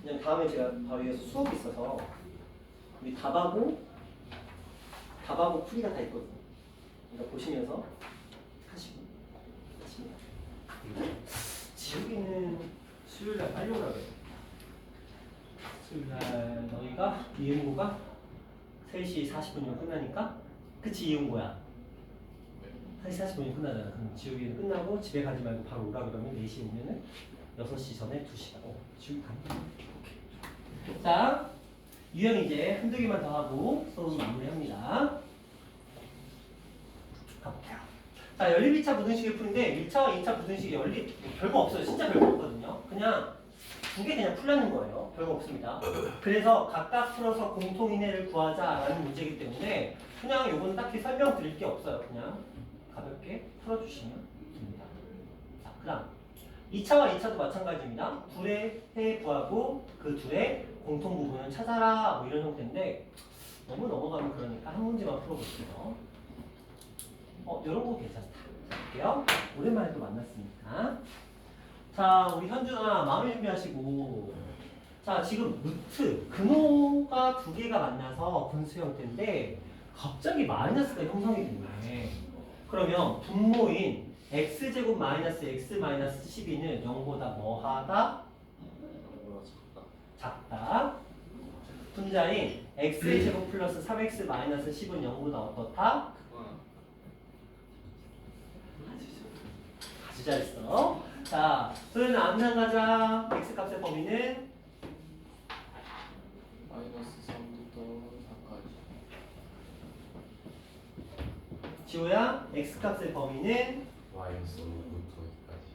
그냥 다음에 제가 바로 위에서 수업이 있어서 우리 답하고 풀이가 다 있거든요. 그러니까 보시면서 하시고 하십니다. 지우기는 수요일날 빨리 오라 그래요. 수요일날 너희가 이응고가 3시 40분이면 끝나니까 그치 이응고야 3시 40분이면 끝나잖아. 그럼 지우기는 끝나고 집에 가지 말고 바로 오라 그러면 4시 오면은 6시 전에 2시간 지우기 갑니다. 자, 유형 이제 한두 개만 더 하고 수업 마무리합니다. 가볼게요. 자, 연립 2차 부등식을 푸는데 1차와 2차 부등식이 별거 없어요. 진짜 별거 없거든요. 그냥 두 개 그냥 풀라는 거예요. 별거 없습니다. 그래서 각각 풀어서 공통인해를 구하자라는 문제이기 때문에 그냥 요거는 딱히 설명드릴 게 없어요. 그냥 가볍게 풀어주시면 됩니다. 자, 그 다음 2차와 2차도 마찬가지입니다. 둘의 해 구하고 그 둘의 공통 부분을 찾아라 뭐 이런 형태인데 너무 넘어가면 그러니까 한 문제만 풀어볼게요. 이런 거 괜찮다. 자, 볼게요. 오랜만에 또 만났으니까. 자, 우리 현준아 마음의 준비하시고. 자, 지금 루트 근호가 두 개가 만나서 분수 형태인데 갑자기 마이너스가 형성이 됐네. 그러면 분모인 x제곱 마이너스 x 마이너스 12는 0보다 뭐하다? 작다. 분자인 x제곱 플러스 3x 마이너스 10은 0보다 어떻다? 아주 잘했어. 자, 그러면 앞면 가자. x값의 범위는 마이너스 3부터 4까지. 지호야, x값의 범위는 마이너스 5부터 2까지.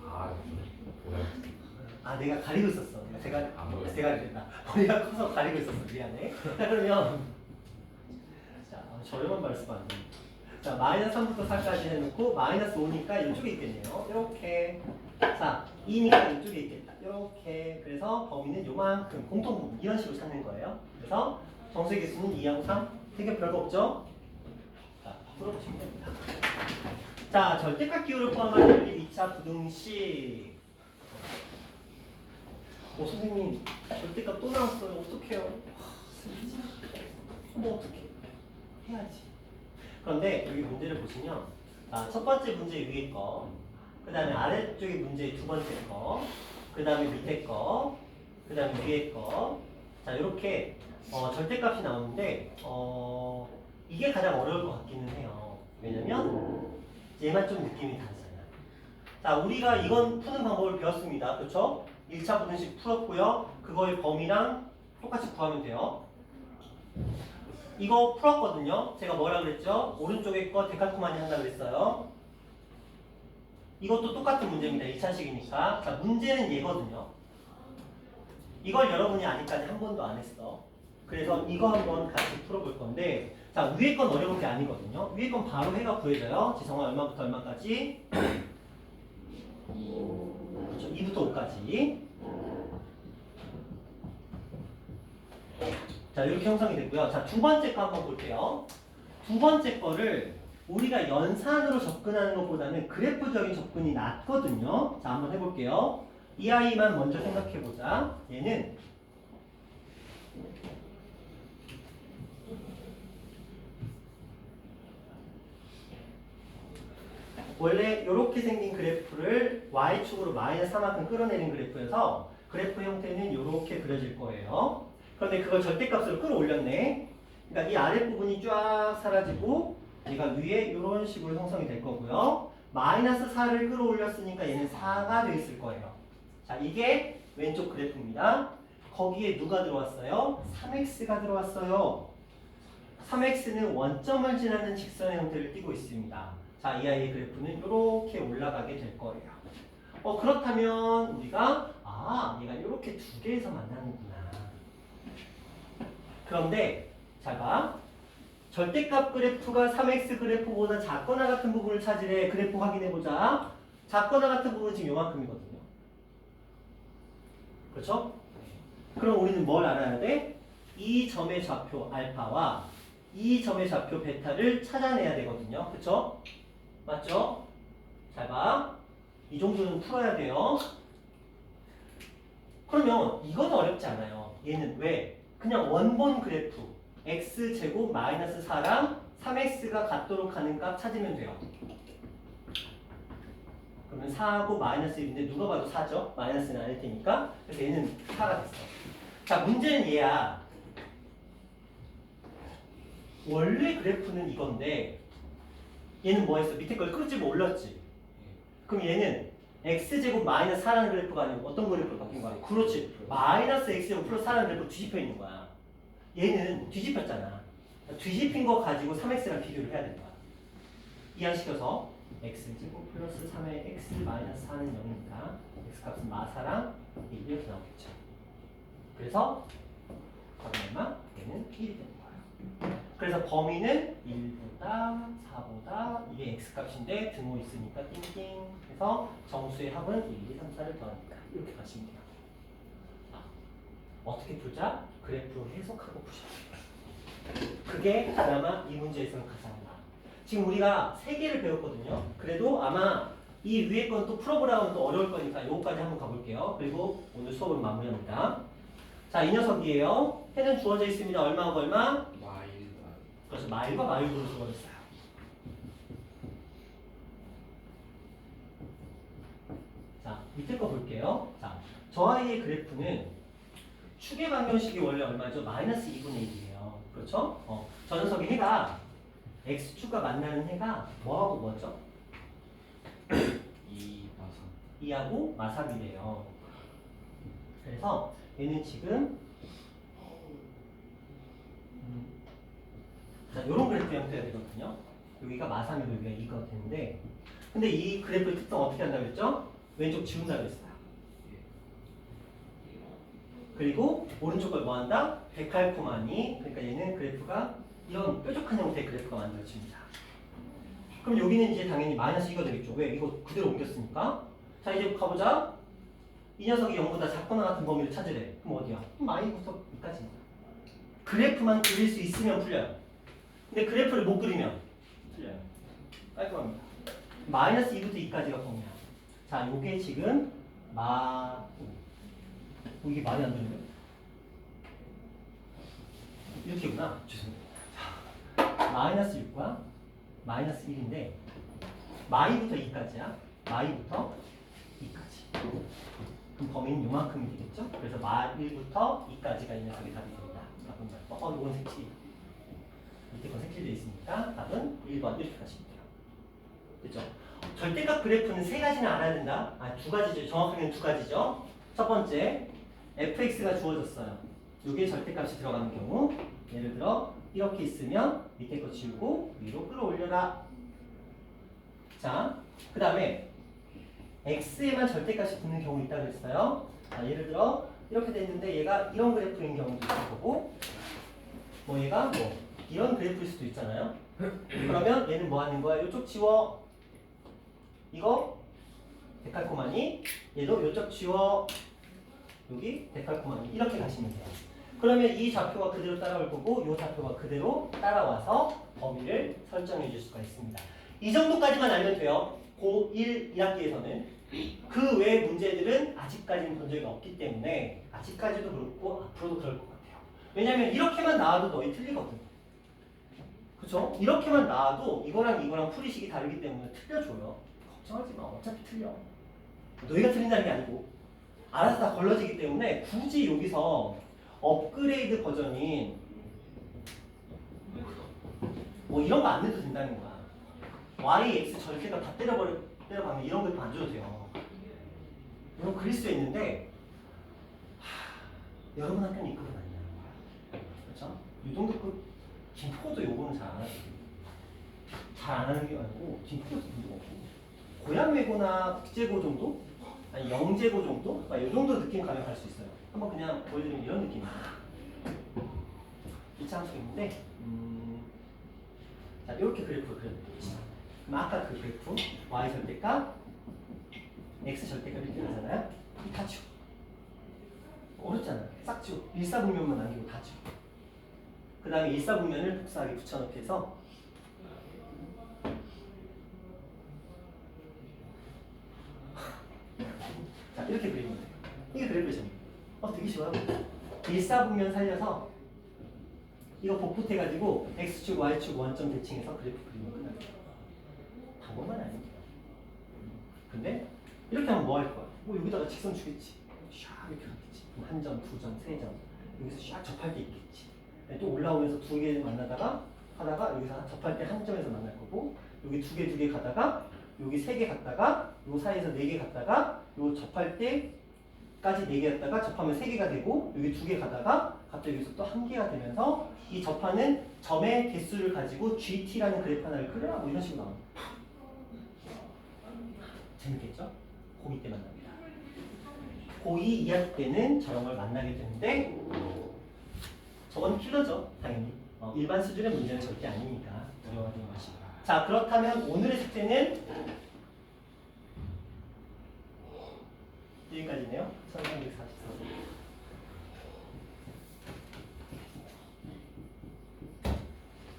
아, 뭐야? 아 내가 가리고 있었어. 제가 안 보였어. 제가 그랬다. 머리가 커서 가리고 있었어. 미안해. 자 그러면 자 저렴한 말씀 안 돼. 자 마이너스 3부터 4까지 해놓고 마이너스 5니까 이쪽에 있겠네요. 이렇게. 자 2니까 이쪽에 있겠다. 이렇게. 그래서 범위는 요만큼 공통 부분 이런 식으로 찾는 거예요. 그래서 정수의 개수는 2하고 3. 되게 별거 없죠? 자 풀어보시면 됩니다. 자 절대값 기호를 포함한 연립 2차 부등식. 선생님 절대값 또 나왔어요. 어떡해요? 뭐 어떡해? 해야지. 그런데 여기 문제를 보시면 첫 번째 문제 위에 거, 그 다음에 아래쪽에 문제 두 번째 거, 그 다음에 밑에 거, 그 다음에 위에 거. 자 이렇게 절대값이 나오는데 이게 가장 어려울 것 같기는 해요. 왜냐면 얘만 좀 느낌이 다르잖아. 자 우리가 이건 푸는 방법을 배웠습니다. 그렇죠? 1차 부등식 풀었고요. 그거의 범위랑 똑같이 구하면 돼요. 이거 풀었거든요. 제가 뭐라 그랬죠? 오른쪽에 거 데칼코마니 한다고 그랬어요. 이것도 똑같은 문제입니다. 2차식이니까. 자, 문제는 얘거든요. 이걸 여러분이 아직까지 한 번도 안 했어. 그래서 이거 한번 같이 풀어볼 건데, 자, 위에 건 어려운 게 아니거든요. 위에 건 바로 해가 구해져요. 지성아 얼마부터 얼마까지? 그렇죠. 2부터 5까지. 자, 이렇게 형성이 됐고요. 자, 두 번째 거 한번 볼게요. 두 번째 거를 우리가 연산으로 접근하는 것보다는 그래프적인 접근이 낫거든요. 자, 한번 해볼게요. 이 아이만 먼저 생각해보자. 얘는 원래 이렇게 생긴 그래프를 y축으로 마이너스 3만큼 끌어내린 그래프여서 그래프 형태는 이렇게 그려질 거예요. 그런데 그걸 절대값으로 끌어올렸네. 그러니까 이 아랫부분이 쫙 사라지고 얘가 위에 이런 식으로 형성이 될 거고요. 마이너스 4를 끌어올렸으니까 얘는 4가 돼 있을 거예요. 자, 이게 왼쪽 그래프입니다. 거기에 누가 들어왔어요? 3x가 들어왔어요. 3x는 원점을 지나는 직선의 형태를 띠고 있습니다. 자, 이 아이의 그래프는 이렇게 올라가게 될 거예요. 그렇다면 우리가 얘가 이렇게 두 개에서 만나는구나. 그런데 잘 봐. 절대값 그래프가 3x 그래프보다 작거나 같은 부분을 찾으래. 그래프 확인해보자. 작거나 같은 부분은 지금 요만큼이거든요. 그렇죠? 그럼 우리는 뭘 알아야 돼? 이 점의 좌표 알파와 이 점의 좌표 베타를 찾아내야 되거든요. 그렇죠? 맞죠? 잘 봐. 이 정도는 풀어야 돼요. 그러면 이건 어렵지 않아요. 얘는 왜? 그냥 원본 그래프 x제곱 마이너스 4랑 3x가 같도록 하는 값 찾으면 돼요. 그러면 4하고 마이너스 1인데 누가 봐도 4죠? 마이너스는 아닐 테니까. 그래서 얘는 4가 됐어. 자, 문제는 얘야. 원래 그래프는 이건데 얘는 뭐 했어? 밑에 걸 끌집어 올렸지. 그럼 얘는 x제곱 마이너스 4라는 그래프가 아니고 어떤 그래프로 바뀐 거야? 그렇지. 마이너스 x제곱 플러스 4라는 그래프로 뒤집혀 있는 거야. 얘는 뒤집혔잖아. 뒤집힌 거 가지고 3x랑 비교를 해야 된다. 이항시켜서 x제곱 플러스 3의 x 마이너스 4는 0이니까 x값은 마4랑 1 이렇게 나오겠죠. 그래서 값은 얼마? 얘는 1이 되는 거야. 그래서 범위는 1보다 4보다 이게 x값인데 등호 있으니까 띵띵 해서 정수의 합은 1, 2, 3, 4를 더하니까 이렇게 가시면 돼요. 어떻게 풀자? 그래프로 해석하고 푸셔야 돼요. 그게 그나마 이 문제에서는 가장 나아. 지금 우리가 3개를 배웠거든요. 그래도 아마 이 위에 건 또 풀어보라면 또 어려울 거니까 요거까지 한번 가볼게요. 그리고 오늘 수업을 마무리합니다. 자, 이 녀석이에요. 해는 주어져 있습니다. 얼마하고 얼마? 그래서 마일과 마일분으로 주어졌어요. 자, 밑에 거 볼게요. 자, 저 아이의 그래프는 축의 방정식이 원래 얼마죠? 마이너스 2분의 1이에요. 그렇죠? 저 녀석의 해가 x축과 만나는 해가 뭐하고 뭐죠? 2 마삼 2하고 마삼이래요. 그래서 얘는 지금 자, 요런 그래프 형태가 되거든요. 여기가 마삼이고 여기가 2가 되는데 근데 이 그래프의 특성 어떻게 한다고 했죠? 왼쪽 지운다고 했어요. 그리고 오른쪽 걸 뭐한다? 데칼코마니. 그러니까 얘는 그래프가 이런 뾰족한 형태의 그래프가 만들어집니다. 그럼 여기는 이제 당연히 마이너스 2가 되겠죠. 왜? 이거 그대로 옮겼으니까. 자, 이제 가보자. 이 녀석이 0보다 작거나 같은 범위를 찾으래. 그럼 어디야? 마이부터 2까지. 그래프만 그릴 수 있으면 풀려요. 근데 그래프를 못 그리면 틀려요. 깔끔합니다. 마이너스 2부터 2까지가 범위야. 자, 요게 지금 이게 말이 안 되는데? 이렇게구나. 죄송합니다. 자, 마이너스 6과 마이너스 1인데 마이부터 2까지야. 마이부터 2까지. 그럼 범위는 요만큼이 되겠죠? 그래서 마1부터 2까지가 이 녀석의 답이 됩니다. 답은 몇 번? 이건 색칠. 밑에 건 색칠되어 있으니까 답은 1번 이렇게 가시면 돼요. 그렇죠? 절대값 그래프는 세 가지는 알아야 된다. 두 가지죠. 정확하게는 두 가지죠. 첫 번째, fx가 주어졌어요. 이게 절대값이 들어가는 경우, 예를 들어 이렇게 있으면 밑에 거 지우고 위로 끌어올려라. 자, 그 다음에 x에만 절대값이 붙는 경우 있다고 했어요. 자, 예를 들어 이렇게 됐는데 얘가 이런 그래프인 경우도 있을 거고, 뭐 얘가 뭐 이런 그래프일 수도 있잖아요. 그러면 얘는 뭐 하는 거야? 이쪽 지워. 이거 데칼코마니. 얘도 이쪽 지워. 여기 데칼코마니. 이렇게 가시면 돼요. 그러면 이 좌표가 그대로 따라올 거고 이 좌표가 그대로 따라와서 범위를 설정해 줄 수가 있습니다. 이 정도까지만 알면 돼요. 고1 1학기에서는. 그 외의 문제들은 아직까지는 본 적이 없기 때문에 아직까지도 그렇고 앞으로도 그럴 것 같아요. 왜냐면 이렇게만 나와도 너희 틀리거든. 그쵸? 이렇게만 나와도 이거랑 풀이식이 다르기 때문에 틀려줘요. 걱정하지 마. 어차피 틀려. 너희가 틀린다는 게 아니고 알아서 다 걸러지기 때문에 굳이 여기서 업그레이드 버전인 뭐 이런 거 안 내도 된다는 거야. y, x 절대가 다 때려박는 이런 것도 안 줘도 돼요. 이런 그릴 수 있는데 여러분 학교는 이급은 아니야. 그렇죠? 유동급급 김포도 요거는 잘 안 하죠. 잘 안 하는 게 아니고 김포도 문제가 없고 고양외고나 국제고 정도? 아니 영재고 정도? 이 정도 느낌 가면 갈 수 있어요. 한번 그냥 보여드리면 이런 느낌이에요. 2차 함수인데 자 이렇게 그래프를 그려드리겠습니다. 그럼 아까 그 그래프 y 절대값 x 절대값 이렇게 가잖아요. 이 다 지워. 어렵잖아요. 싹 지워. 일사분면만 남기고 다 지워. 그 다음에 일사분면을 복사하기 붙여넣기 해서 자 이렇게 그리면 돼요. 이게 그래프죠. 되게 쉬워요. 일사분면 살려서 이거 복붙해가지고 x축, y축 원점 대칭해서 그래프 그리면 끝나요. 방법만 아니면 돼요. 근데 이렇게 하면 뭐 할 거야? 뭐 여기다가 직선 주겠지. 샥 이렇게 하겠지. 한 점, 두 점, 세 점. 여기서 샥 접할 때 있겠지. 또 올라오면서 두 개 만나다가 하다가 여기서 접할 때 한 점에서 만날 거고 여기 두 개 갔다가 여기 세 개 갔다가 요 사이에서 네 개 갔다가 요 접할 때까지 네 개 갔다가 접하면 세 개가 되고 여기 두 개 가다가 갑자기 여기서 또 한 개가 되면서 이 접하는 점의 개수를 가지고 GT라는 그래프 하나를 그려라 뭐 이런 식으로 나옵니다. 재밌겠죠? 고2 때 만납니다. 고2 2학기 때는 저런 걸 만나게 되는데 저건 킬러죠 당연히. 일반 수준의 문제는 절대 아니니까 두려워하지 마시고. 자 그렇다면 오늘의 숙제는 여기까지네요. 1344번.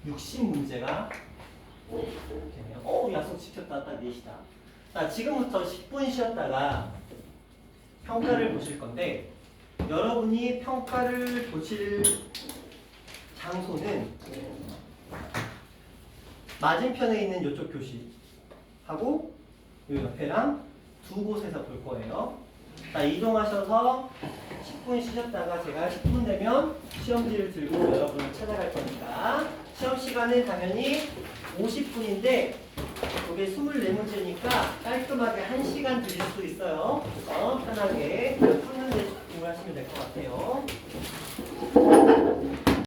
60문제가 되네요. 약속 지켰다. 딱 4시다. 자 지금부터 10분 쉬었다가 평가를 보실 건데 여러분이 평가를 보실 장소는 맞은편에 있는 이쪽 교실하고 이 옆에랑 두 곳에서 볼 거예요. 자 이동하셔서 10분 쉬셨다가 제가 10분 되면 시험지를 들고 여러분을 찾아갈 거니까 시험 시간은 당연히 50분인데 이게 24문제니까 깔끔하게 1시간 드릴 수 있어요. 그래서 편하게 푸는 데 집중을 하시면 될 것 같아요.